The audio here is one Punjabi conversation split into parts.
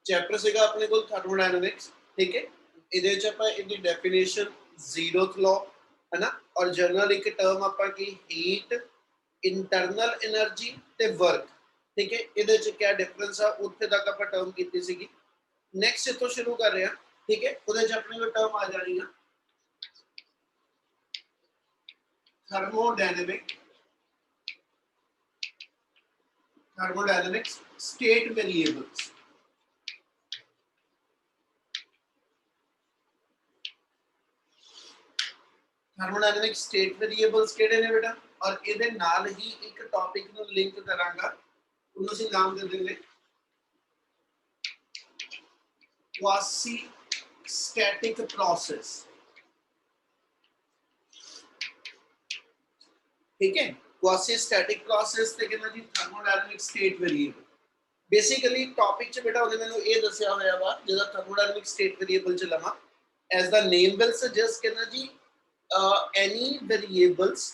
चैप्टर सीगा अपने को थर्मोडायनामिक्स, ठीक है। ਇਹਦੇ ਵਿੱਚ ਆਪਾਂ ਇਹਦੀ ਡੈਫੀਨੇਸ਼ਨ ਜ਼ੀਰੋਥ ਲਾਅ है ना, और जनरल एक टर्म ਆਪਾਂ की हीट इंटरनल एनर्जी ते वर्क, ठीक है। ਇਹਦੇ ਵਿੱਚ क्या डिफरेंस आ ਉੱਥੇ तक ਆਪਾਂ टर्म ਕੀਤੀ ਸੀਗੀ। नेक्स्ट इथों शुरू कर रहे हैं, ठीक है। ਉਹਦੇ ਵਿੱਚ अपने को टर्म आ जानी है thermodynamics state variables. Thermodynamic state variables ਕਿਹੜੇ ਨੇ बेटा, और ਇਹਦੇ ਨਾਲ ਹੀ ਇੱਕ ਟੌਪਿਕ ਨੂੰ ਲਿੰਕ ਕਰਾਂਗਾ, ਉਹਨੂੰ ਅਸੀਂ ਨਾਮ ਦੇ ਦਿੰਦੇ क्वासी स्टैटिक प्रोसेस, ठीक है। क्वासी स्टैटिक प्रोसेस ते कहना जी thermodynamic state variable. Basically topic च बेटा ਉਹਨੇ ਮੈਨੂੰ ਇਹ ਦੱਸਿਆ ਹੋਇਆ ਵਾ ਜਿਹਦਾ ਥਰਮੋਡਾਇਨਾਮਿਕ ਸਟੇਟ ਵੇਰੀਏਬਲ ਚ ਲਵਾਂ, as the name will suggest ਕਹਿੰਦਾ ਜੀ any variables,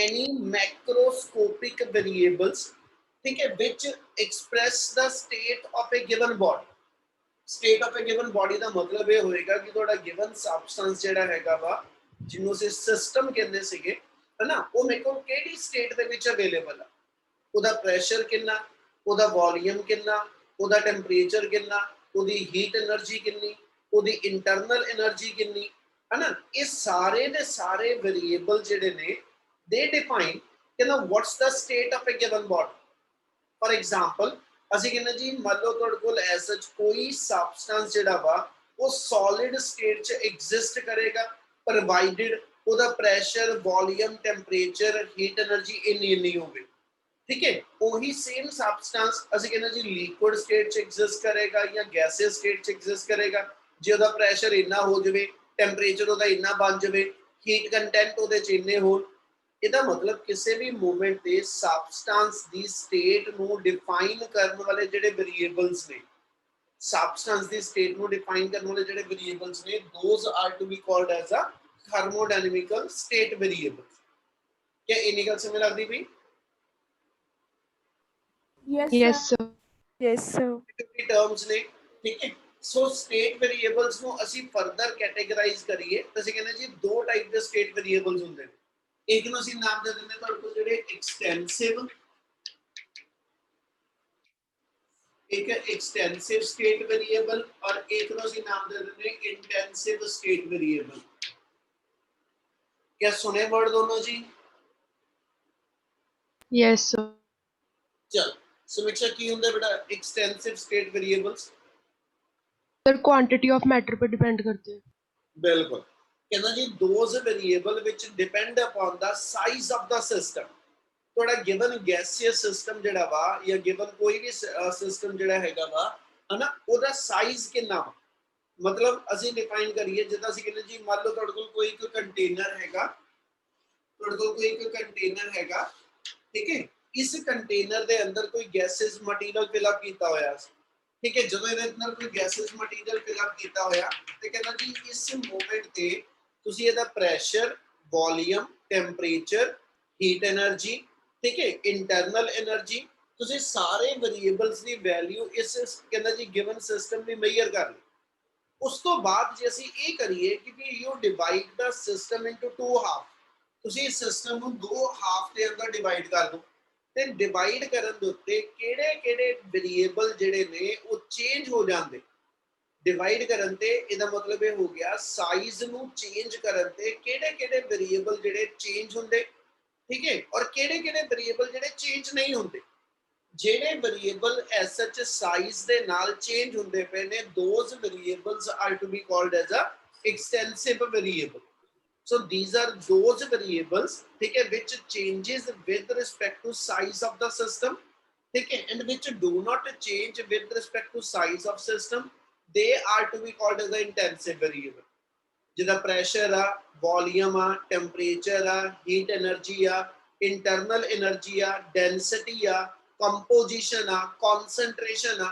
any macroscopic variables, ठीक है, which express the state of a given body। state of a given body ਦਾ ਮਤਲਬ ਇਹ ਹੋਏਗਾ ਕਿ ਤੁਹਾਡਾ given substance ਜਿਹੜਾ ਹੈਗਾ ਵਾ ਜਿਹਨੂੰ ਅਸੀਂ ਸਿਸਟਮ ਕਹਿੰਦੇ ਸੀਗੇ, ਹੈਨਾ, ਉਹ ਮੇਰੇ ਕੋਲ ਕਿਹੜੀ ਸਟੇਟ ਦੇ ਵਿੱਚ ਅਵੇਲੇਬਲ ਆ, ਉਹਦਾ ਪ੍ਰੈਸ਼ਰ ਕਿੰਨਾ, ਉਹਦਾ ਵੋਲੀਅਮ ਕਿੰਨਾ, ਉਹਦਾ ਟੈਂਪਰੇਚਰ ਕਿੰਨਾ, ਉਹਦੀ ਹੀਟ એનર્ਜੀ ਕਿੰਨੀ, ਉਹਦੀ ਇੰਟਰਨਲ એનર્ਜੀ ਕਿੰਨੀ, है ना। ये सारे दे सारे वेरिएबल जेडे ने दे डिफाइन कहना what's the state of A given body. For example ਅਸੀਂ ਕਹਿੰਦੇ ਜੀ ਮੰਨ ਲਓ ਤੁਹਾਡੇ ਕੋਲ ਐਸ ਸੱਚ ਕੋਈ ਸਬਸਟੈਂਸ ਜਿਹੜਾ ਵਾ ਉਹ ਸੋਲਿਡ ਸਟੇਟ 'ਚ ਐਗਜ਼ਿਸਟ ਕਰੇਗਾ ਪ੍ਰੋਵਾਈਡਡ ਉਹਦਾ pressure volume temperature heat energy ਇੰਨੀ ਹੋਵੇ, ठीक है। ਉਹੀ ਸੇਮ ਸਬਸਟੈਂਸ ਅਸੀਂ ਕਹਿੰਦੇ ਜੀ ਲਿਕੁਇਡ ਸਟੇਟ 'ਚ ਐਗਜ਼ਿਸਟ ਕਰੇਗਾ ਜਾਂ ਗੈਸੀਅਸ ਸਟੇਟ 'ਚ ਐਗਜ਼ਿਸਟ ਕਰੇਗਾ, ਜੇ ਉਹਦਾ ਪ੍ਰੈਸ਼ਰ ਇੰਨਾ ਹੋ ਜਾਵੇ ਟੈਂਪਰੇਚਰ ਉਹਦਾ ਇੰਨਾ ਬਣ ਜਾਵੇ ਹੀਟ ਕੰਟੈਂਟ ਉਹਦੇ 'ਚ ਇੰਨੇ ਹੋਣ। ਇਹਦਾ ਮਤਲਬ ਕਿਸੇ ਵੀ ਮੂਵਮੈਂਟ ਤੇ ਸਬਸਟੈਂਸ ਦੀ ਸਟੇਟ ਨੂੰ ਡਿਫਾਈਨ ਕਰਨ ਵਾਲੇ ਜਿਹੜੇ ਵੇਰੀਏਬਲਸ ਨੇ, ਸਬਸਟੈਂਸ ਦੀ ਸਟੇਟ ਨੂੰ ਡਿਫਾਈਨ ਕਰਨ ਵਾਲੇ ਜਿਹੜੇ ਵੇਰੀਏਬਲਸ ਨੇ, those are to be called as a thermodynamical state variables. क्या ਇੰਨੀ ਗੱਲ ਸਮਝ ਲੱਗਦੀ ਪਈ? Yes, sir. Yes, sir. Terms ने, ठीक है। सो स्टेट वेरिएबल्स ਨੂੰ ਅਸੀਂ ਫਰਦਰ ਕੈਟਾਗਰਾਈਜ਼ ਕਰੀਏ ਤਾਂ ਅਸੀਂ ਕਹਿੰਦੇ ਜੀ ਦੋ ਟਾਈਪ ਦੇ ਸਟੇਟ ਵੇਰੀਏਬਲਸ ਹੁੰਦੇ ਨੇ। ਇੱਕ ਨੂੰ ਅਸੀਂ ਨਾਮ ਦੇ ਦਿੰਦੇ ਤੁਹਾਡੇ ਕੋਲ ਜਿਹੜੇ ਐਕਸਟੈਂਸਿਵ, एक एक्सटेंसिव स्टेट वेरिएबल और एक नो सी नाम दे देंगे इंटेंसिव स्टेट वेरिएबल। क्या सुने वर्ड दोनों जी? Yes, sir. चल समीक्षा की होंगे बेटा extensive state variables? Sir, quantity of matter पे depend करते हैं। बिल्कुल, कहना जी those variable which depend upon the size of the system। थोड़ा गिवन गैसियस सिस्टम ਜਿਹੜਾ ਵਾ ਜਾਂ ਗਿਵਨ ਕੋਈ ਵੀ ਸਿਸਟਮ ਜਿਹੜਾ ਹੈਗਾ ਵਾ ਹਨਾ, ਉਹਦਾ ਸਾਈਜ਼ ਕਿੰਨਾ ਵਾ। ਮਤਲਬ ਅਸੀਂ ਡਿਫਾਈਨ ਕਰੀਏ ਜਿੱਦਾਂ ਅਸੀਂ ਕਹਿੰਦੇ ਜੀ ਮੰਨ ਲਓ ਤੁਹਾਡੇ ਕੋਲ ਕੋਈ ਇੱਕ ਕੰਟੇਨਰ ਹੈਗਾ, ਤੁਹਾਡੇ ਕੋਲ ਕੋਈ ਇੱਕ ਕੰਟੇਨਰ ਹੈਗਾ, ਠੀਕ ਹੈ। ਇਸ ਕੰਟੇਨਰ ਦੇ ਅੰਦਰ ਕੋਈ ਗੈਸਿਸ ਮਟੀਰੀਅਲ ਫਿਲ ਅਪ ਕੀਤਾ ਹੋਇਆ ਸੀ, ਠੀਕ ਹੈ। ਜਦੋਂ ਇਹਦੇ ਅੰਦਰ ਕੋਈ ਗੈਸਿਸ ਮਟੀਰੀਅਲ ਫਿਲ ਅਪ ਕੀਤਾ ਹੋਇਆ ਤੇ ਕਹਿੰਦਾ ਜੀ ਇਸ ਮੂਵਮੈਂਟ ਤੇ ਤੁਸੀਂ ਇਹਦਾ pressure volume temperature heat energy, ठीक है, इंटरनल एनर्जी, ਤੁਸੀਂ ਸਾਰੇ ਵੇਰੀਏਬਲਸ ਦੀ ਵੈਲਿਊ ਇਸ ਕਹਿੰਦਾ ਜੀ ਗਿਵਨ ਸਿਸਟਮ ਦੀ ਮੇਜਰ ਕਰ ਲਈ। ਉਸ ਤੋਂ ਬਾਅਦ ਜੇ ਅਸੀਂ ਇਹ ਕਰੀਏ ਕਿ ਵੀ you divide the system into two half, ਤੁਸੀਂ ਇਸ ਸਿਸਟਮ ਨੂੰ ਦੋ ਹਾਫ ਦੇ ਅੰਦਰ ਡਿਵਾਈਡ ਕਰ ਦਿਓ ਤੇ ਡਿਵਾਈਡ ਕਰਨ ਦੇ ਉੱਤੇ ਕਿਹੜੇ ਵੇਰੀਏਬਲ ਜਿਹੜੇ ਨੇ ਉਹ ਚੇਂਜ ਹੋ ਜਾਂਦੇ। ਡਿਵਾਈਡ ਕਰਨ ਤੇ ਇਹਦਾ ਮਤਲਬ ਇਹ ਹੋ ਗਿਆ ਸਾਈਜ਼ ਨੂੰ ਚੇਂਜ ਕਰਨ ਤੇ ਕਿਹੜੇ ਵੇਰੀਏਬਲ ਜਿਹੜੇ ਚੇਂਜ ਹੁੰਦੇ, ठीक है, और ਕਿਹੜੇ वेरिएबल ਜਿਹੜੇ ਚੇਂਜ ਨਹੀਂ ਹੁੰਦੇ। ਜਿਹੜੇ वेरिएबल ਐਸ ਸੱਚ ਸਾਈਜ਼ ਦੇ ਨਾਲ ਚੇਂਜ ਹੁੰਦੇ ਪਏ ਨੇ those variables are to be called as a extensive variable। so these are those variables, ठीक है, which changes with respect to size of the system, ठीक है, and which do not change with respect to size of system, they are to be called as the intensive variable। जिदा प्रेशर आ वॉल्यूम आ टैंपरेचर आ हीट एनर्जी आ इंटरनल एनर्जी आ डेंसिटी आ कंपोजिशन आ कॉन्सेंट्रेशन आ,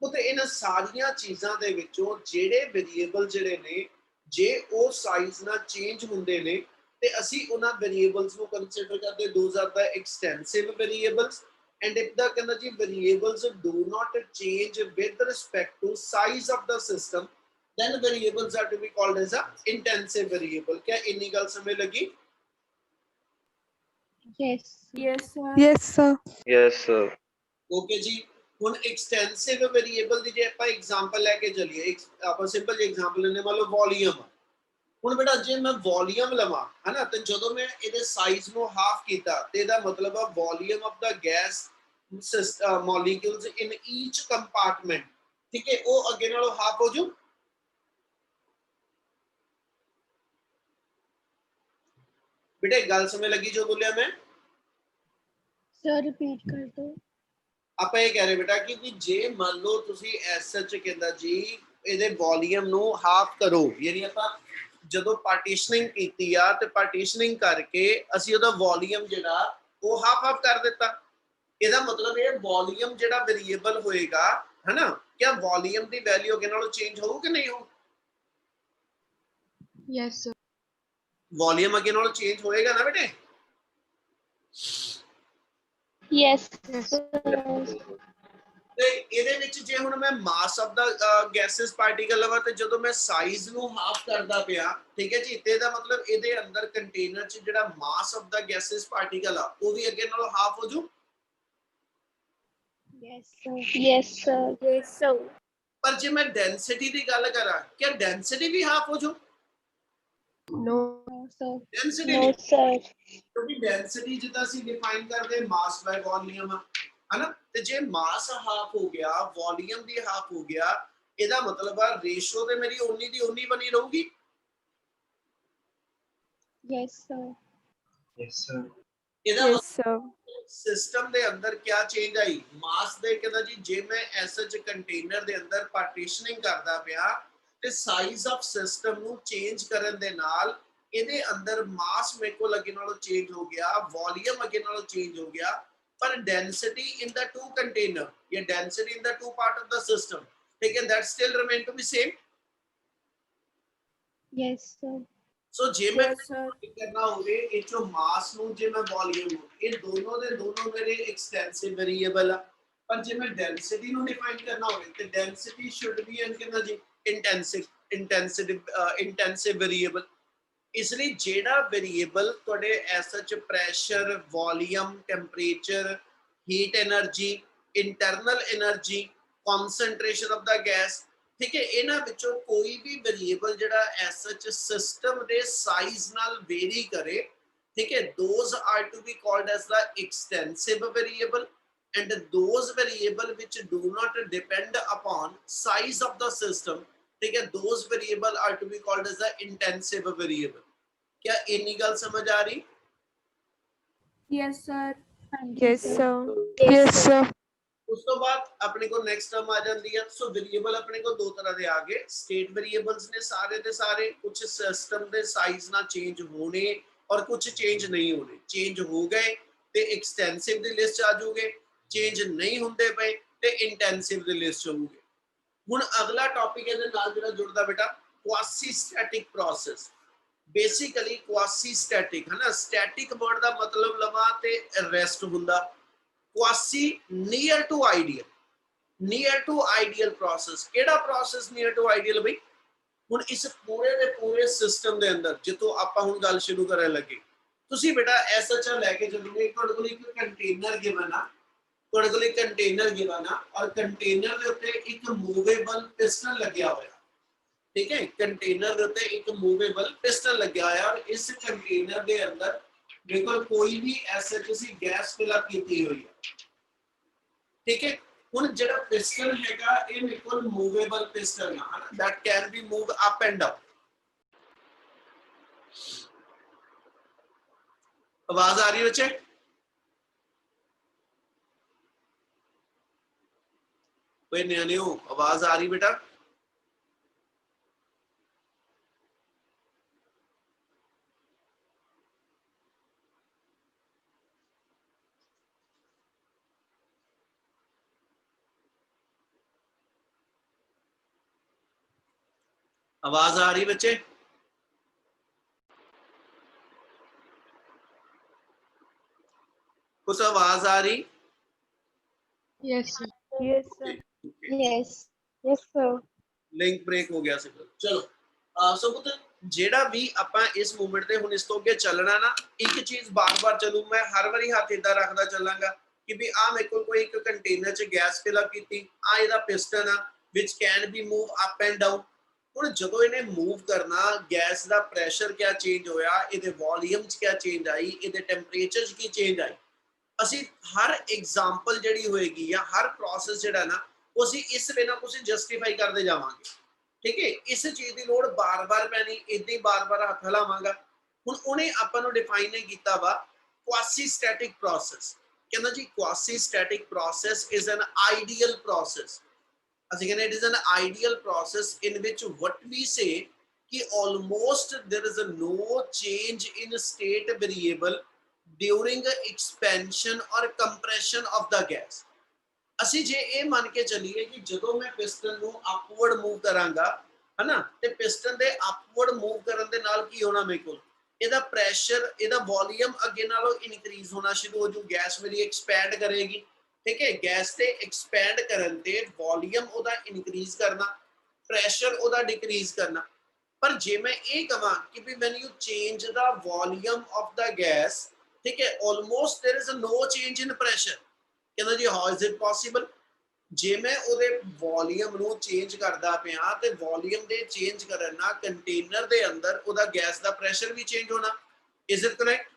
तो इन सारिया चीज़ों के विचों जेड़े वेरिएबल जेड़े ने जे वो साइज ना चेंज हुंदे ने ते असी उन्हां वेरिएबल्स को कंसीडर करते those are the extensive variables and if the कहना जी variables do not change with respect to size of the system, then variables are to be called as a intensive variable. क्या इन्नी गल समझ लगी? Yes. Yes, sir. Yes, sir. Yes, sir. Okay जी, ਹੁਣ एक्सटेंसिव वेरिएबल ਦੀ ਜੇ ਆਪਾਂ ਐਗਜ਼ਾਮਪਲ ਲੈ ਕੇ ਚੱਲੀਏ, ਇੱਕ ਆਪਾਂ ਸਿੰਪਲ ਜਿਹੀ ਐਗਜ਼ਾਮਪਲ ਲੈਣੇ, ਮੰਨ ਲਓ ਵੋਲੀਅਮ। ਹੁਣ ਬੇਟਾ ਜੇ ਮੈਂ ਵੋਲੀਅਮ ਲਵਾਂ ਹੈ ਨਾ, ਤੇ ਜਦੋਂ ਮੈਂ ਇਹਦੇ ਸਾਈਜ਼ ਨੂੰ ਹਾਫ ਕੀਤਾ ਤੇ ਇਹਦਾ ਮਤਲਬ ਆ volume of the gas molecules in each compartment, ਠੀਕ ਹੈ, ਉਹ ਅੱਗੇ ਨਾਲੋਂ ਹਾਫ ਹੋ ਜੂ। बेटे गल समझ लगी जो बोलिया मैं? Sir, repeat कर दो। आप ये कह रहे बेटा कि जे मान लो तुसी एसएच कहंदा जी ਇਹਦੇ ਵੋਲੀਅਮ ਨੂੰ ਹਾਫ ਕਰੋ, ਯਾਨੀ ਆਪਾਂ ਜਦੋਂ ਪਾਰਟੀਸ਼ਨਿੰਗ ਕੀਤੀ ਆ ਤੇ ਪਾਰਟੀਸ਼ਨਿੰਗ ਕਰਕੇ ਅਸੀਂ ਉਹਦਾ ਵੋਲੀਅਮ ਜਿਹੜਾ ਉਹ ਹਾਫ ਕਰ ਦਿੱਤਾ। ਇਹਦਾ ਮਤਲਬ ਇਹ ਵੋਲੀਅਮ ਜਿਹੜਾ ਵੇਰੀਏਬਲ ਹੋਏਗਾ ਹੈ ਨਾ, क्या ਵੋਲੀਅਮ ਦੀ ਵੈਲਿਊ ਅੱਗੇ ਨਾਲੋਂ ਚੇਂਜ ਹੋਊ ਕਿ ਨਹੀਂ ਹੋਊ? Yes, sir. ਵੋਲੀਅਮ ਅੱਗੇ ਨਾਲੋਂ ਚੇਂਜ ਹੋਏਗਾ ਨਾ ਬੇਟੇ? Yes. Yes. Sir. ਤੇ ਇਹਦੇ ਵਿੱਚ ਜੇ ਹੁਣ ਮੈਂ ਮਾਸ ਆਫ ਦਾ ਗੈਸਸ ਪਾਰਟੀਕਲ ਲਵਾਂ ਤੇ ਜਦੋਂ ਮੈਂ ਸਾਈਜ਼ ਨੂੰ ਹਾਫ ਕਰਦਾ ਪਿਆ, ਠੀਕ ਹੈ ਜੀ, ਤੇ ਇਹਦਾ ਮਤਲਬ ਇਹਦੇ ਅੰਦਰ ਕੰਟੇਨਰ 'ਚ ਜਿਹੜਾ ਮਾਸ ਆਫ ਦਾ ਗੈਸਸ ਪਾਰਟੀਕਲ ਆ ਉਹ ਵੀ ਅੱਗੇ ਨਾਲੋਂ ਹਾਫ ਹੋ ਜੂ। Yes, sir. Yes, sir. Yes, sir. ਪਰ ਜੇ ਮੈਂ ਡੈਂਸਿਟੀ ਦੀ ਗੱਲ ਕਰਾਂ, क्या ਡੈਂਸਿਟੀ ਵੀ ਹਾਫ ਹੋ ਜੂ? No. No, sir. Density No, ਨਹੀਂ, sir. ਕਿਉਂਕਿ ਡੈਂਸਿਟੀ ਜਿੱਦਾਂ ਅਸੀਂ ਡਿਫਾਈਨ ਕਰਦੇ ਮਾਸ ਬਾਈ ਵੋਲੀਅਮ ਹੈ ਨਾ, ਤੇ ਜੇ ਮਾਸ ਹਾਫ ਹੋ ਗਿਆ, ਵੋਲੀਅਮ ਵੀ ਹਾਫ ਹੋ ਗਿਆ, ਇਹਦਾ ਮਤਲਬ ਆ ਰੇਸ਼ੋ ਤੇ ਮੇਰੀ ਉਨੀ ਦੀ ਉਨੀ ਬਣੀ ਰਹੂਗੀ। Yes, sir. Yes, sir. ਇਹਦਾ Yes, sir. ਸਿਸਟਮ ਦੇ ਅੰਦਰ ਕਿਆ ਚੇਂਜ ਆਈ? ਮਾਸ ਦੇ ਕਹਿੰਦਾ ਜੀ ਜੇ ਮੈਂ ਐਸਐਚ ਕੰਟੇਨਰ ਦੇ ਅੰਦਰ ਪਾਰਟੀਸ਼ਨਿੰਗ ਕਰਦਾ ਪਿਆ ਤੇ ਸਾਈਜ਼ ਆਫ ਸਿਸਟਮ ਨੂੰ ਚੇਂਜ ਕਰਨ ਦੇ ਨਾਲ ਇਹਦੇ ਅੰਦਰ ਮਾਸ ਮੇਰੇ ਕੋਲ ਅੱਗੇ ਨਾਲੋਂ ਚੇਂਜ ਹੋ ਗਿਆ, ਵੋਲੀਅਮ ਅੱਗੇ ਨਾਲੋਂ ਚੇਂਜ ਹੋ ਗਿਆ, ਪਰ density in the two container ਜਾਂ density in the two part of the system, ਠੀਕ ਹੈ, that still remain to be same. Yes, sir. ਸੋ ਜੇ ਮੈਂ Yes, sir. करना होवे ਇਹ ਚੋਂ ਮਾਸ ਨੂੰ ਜੇ ਮੈਂ ਵੋਲੀਅਮ ਨੂੰ, ਇਹ ਦੋਨੋਂ ਦੇ ਦੋਨੋਂ ਮੇਰੇ ਐਕਸਟੈਂਸਿਵ ਵੇਰੀਏਬਲ ਆ, ਪਰ ਜੇ ਮੈਂ ਡੈਂਸਿਟੀ ਨੂੰ ਡਿਫਾਈਨ ਕਰਨਾ ਹੋਵੇ ਤੇ ਡੈਂਸਿਟੀ ਸ਼ੁੱਡ ਬੀ ਐਨ ਕਿੰਨਾ ਜੀ ਇੰਟੈਂਸਿਵ ਵੇਰੀਏਬਲ। ਇਸ ਲਈ ਜਿਹੜਾ ਵੇਰੀਏਬਲ ਤੁਹਾਡੇ SH pressure, volume, temperature, heat energy, internal energy, concentration of the gas, ठीक है, इन्हां विचों कोई भी वेरिएबल जिहड़ा एसएच सिस्टम दे साइज नाल वेरी करे, ठीक है, those are to be called as the extensive variable, and those variable which do not depend upon size of the system, ठीक है, those variable are to be called as the intensive variable. क्या इन्नी गल समझ आ रही? Yes, sir. Yes, sir. Yes, sir. ਉਸ ਤੋਂ ਬਾਅਦ ਆਪਣੇ ਕੋਲ ਨੈਕਸਟ ਟਰਮ ਆ ਜਾਂਦੀ ਹੈ। ਸੋ ਵੇਰੀਏਬਲ ਆਪਣੇ ਕੋਲ ਦੋ ਤਰ੍ਹਾਂ ਦੇ ਆ ਗਏ, ਸਟੇਟ ਵੇਰੀਏਬਲਸ ਨੇ ਸਾਰੇ ਦੇ ਸਾਰੇ, ਕੁਝ ਸਿਸਟਮ ਦੇ ਸਾਈਜ਼ ਨਾਲ ਚੇਂਜ ਹੋਣੇ ਔਰ ਕੁਝ ਚੇਂਜ ਨਹੀਂ ਹੋਣੇ। ਚੇਂਜ ਹੋ ਗਏ ਤੇ ਐਕਸਟੈਂਸਿਵ ਦੀ ਲਿਸਟ ਆ ਜਾਓਗੇ, ਚੇਂਜ ਨਹੀਂ ਹੁੰਦੇ ਪਏ ਤੇ ਇੰਟੈਂਸਿਵ ਦੀ ਲਿਸਟ ਹੋਊਗੇ। ਹੁਣ ਅਗਲਾ ਟੌਪਿਕ ਇਹਦੇ ਨਾਲ ਜਿਹੜਾ ਜੁੜਦਾ ਬੇਟਾ, ਕੁਆਸੀ ਸਟੈਟਿਕ ਪ੍ਰੋਸੈਸ। ਬੇਸਿਕਲੀ ਕੁਆਸੀ ਸਟੈਟਿਕ ਹੈ ਨਾ, ਸਟੈਟਿਕ ਵਰਡ ਦਾ ਮਤਲਬ ਲਵਾਂ ਤੇ ਰੈਸਟ ਹੁੰਦਾ, quasi near to ideal process। ਕਿਹੜਾ process near to ideal ਬਈ? ਹੁਣ ਇਸ ਪੂਰੇ ਦੇ ਪੂਰੇ ਸਿਸਟਮ ਦੇ ਅੰਦਰ ਜਿੱਥੋਂ ਆਪਾਂ ਹੁਣ ਗੱਲ ਸ਼ੁਰੂ ਕਰਨ ਲੱਗੇ, ਤੁਸੀਂ ਬੇਟਾ ਐਸਐਚ ਲੈ ਕੇ ਚੱਲੋਗੇ, ਤੁਹਾਡੇ ਕੋਲ ਇੱਕ ਕੰਟੇਨਰ ਗਿਵਨ ਆ, ਤੁਹਾਡੇ ਕੋਲ ਇੱਕ ਕੰਟੇਨਰ ਗਿਵਨ ਆ ਔਰ ਕੰਟੇਨਰ ਦੇ ਉੱਤੇ ਇੱਕ ਮੂਵੇਬਲ ਪਿਸਟਨ ਲੱਗਿਆ ਹੋਇਆ, ਠੀਕ ਹੈ, ਕੰਟੇਨਰ ਦੇ ਉੱਤੇ ਇੱਕ ਮੂਵੇਬਲ ਪਿਸਟਨ ਲੱਗਿਆ ਹੋਇਆ ਔਰ ਇਸ ਕੰਟੇਨਰ ਦੇ ਅੰਦਰ ਦੇਖੋ ਕੋਈ ਵੀ ਐਸਐਚ ਸੀ ਗੈਸ ਫਿਲ ਅਪ ਕੀਤੀ ਹੋਈ ਹੈ, ਠੀਕ ਹੈ। ਹੁਣ ਜਿਹੜਾ ਪਿਸਟਨ ਹੈਗਾ ਇਹ ਮੇਰੇ ਕੋਲ ਮੂਵੇਬਲ ਪਿਸਟਨ ਹੈ ਨਾ, that can be moved up and down। आवाज आ रही है बच्चे? कोई नया नहीं हो, आवाज आ रही बेटा? आवाज आ रही बच्चे? कुछ आवाज आ रही? Yes, sir. Yes, sir. Yes. Yes, sir. Link break ਹੋ ਗਿਆ ਸੀ। ਚਲੋ ਸੋ ਪੁੱਤ ਜਿਹੜਾ ਵੀ ਆਪਾਂ ਇਸ ਮੂਵਮੈਂਟ ਤੇ ਹੁਣ ਇਸ ਤੋਂ ਅੱਗੇ ਚੱਲਣਾ ਨਾ, ਇੱਕ ਚੀਜ਼ ਬਾਰ-ਬਾਰ ਚੱਲੂ, ਮੈਂ ਹਰ ਵਾਰੀ ਹੱਥ ਇਦਾਂ ਰੱਖਦਾ ਚੱਲਾਂਗਾ ਕਿ ਵੀ ਆ ਮੇਰੇ ਕੋਲ ਕੋਈ ਇੱਕ ਕੰਟੇਨਰ 'ਚ ਗੈਸ ਫਿਲ ਅਪ ਕੀਤੀ, ਆ ਇਹਦਾ ਪਿਸਟਨ ਆ which can be move up and down. ਹੁਣ ਜਦੋਂ ਇਹਨੇ ਮੂਵ ਕਰਨਾ, ਗੈਸ ਦਾ ਪ੍ਰੈਸ਼ਰ ਕਿਆ ਚੇਂਜ ਹੋਇਆ, ਇਹਦੇ ਵੋਲੀਅਮ 'ਚ ਕਿਆ ਚੇਂਜ ਆਈ, ਇਹਦੇ ਟੈਂਪਰੇਚਰ 'ਚ ਕੀ ਚੇਂਜ ਆਈ। ਅਸੀਂ ਹਰ ਐਗਜ਼ਾਮਪਲ ਜਿਹੜੀ ਹੋਏਗੀ ਜਾਂ ਹਰ ਪ੍ਰੋਸੈਸ ਜਿਹੜਾ ਨਾ, ਉਹ ਅਸੀਂ ਇਸ ਵੇ ਨਾਲ ਕੁਝ ਜਸਟੀਫਾਈ ਕਰਦੇ ਜਾਵਾਂਗੇ। ਠੀਕ ਹੈ, ਇਸ ਚੀਜ਼ ਦੀ ਲੋੜ ਬਾਰ-ਬਾਰ ਪੈਣੀ, ਇਦਾਂ ਹੀ ਬਾਰ-ਬਾਰ ਹੱਥ ਹਿਲਾਵਾਂਗਾ। ਹੁਣ ਉਹਨੇ ਆਪਾਂ ਨੂੰ ਡਿਫਾਈਨ ਨਹੀਂ ਕੀਤਾ ਵਾ ਕੁਆਸੀ ਸਟੈਟਿਕ ਪ੍ਰੋਸੈਸ। ਕਹਿੰਦਾ ਜੀ quasi static process is an ideal process. ਅਸੀਂ ਕਹਿੰਦੇ it is an ideal process in which what we say ਕਿ almost there is no change in state variable during expansion or compression of the gas। ਅਸੀਂ ਜੇ ਇਹ ਮੰਨ ਕੇ ਚੱਲੀਏ ਕਿ ਜਦੋਂ ਮੈਂ ਪਿਸਟਨ ਨੂੰ ਅਪਵਰਡ ਮੂਵ ਕਰਾਂਗਾ, ਹਨਾ, ਤੇ ਪਿਸਟਨ ਦੇ ਅਪਵਰਡ ਮੂਵ ਕਰਨ ਦੇ ਨਾਲ ਕੀ ਹੋਣਾ, ਮੇਰੇ ਕੋਲ ਇਹਦਾ ਪ੍ਰੈਸ਼ਰ, ਇਹਦਾ ਵੋਲੀਅਮ ਅੱਗੇ ਨਾਲੋਂ ਇਨਕਰੀਜ਼ ਹੋਣਾ ਸ਼ੁਰੂ ਹੋ ਜੂ। ਗੈਸ ਮੇਰੀ ਐਕਸਪੈਂਡ ਕਰੇਗੀ। ਠੀਕ ਹੈ, ਗੈਸ ਤੇ ਐਕਸਪੈਂਡ ਕਰਨ ਤੇ ਵੋਲੀਅਮ ਉਹਦਾ ਇਨਕਰੀਜ਼ ਕਰਨਾ, ਪ੍ਰੈਸ਼ਰ ਉਹਦਾ ਡਿਕਰੀਜ਼ ਕਰਨਾ। ਪਰ ਜੇ ਮੈਂ ਇਹ ਕਹਾਂ ਕਿ ਵੀ when you change the volume of the gas, ਠੀਕ ਹੈ, almost there is no change in pressure। ਕਹਿੰਦਾ ਜੀ ਹਾਊ ਇਜ਼ ਇਟ ਪੋਸੀਬਲ। ਜੇ ਮੈਂ ਉਹਦੇ ਵੋਲੀਅਮ ਨੂੰ ਚੇਂਜ ਕਰਦਾ ਪਿਆ ਤੇ ਵੋਲੀਅਮ ਦੇ ਚੇਂਜ ਕਰਨ ਨਾਲ ਕੰਟੇਨਰ ਦੇ ਅੰਦਰ ਉਹਦਾ ਗੈਸ ਦਾ ਪ੍ਰੈਸ਼ਰ ਵੀ ਚੇਂਜ ਹੋਣਾ। Is it correct?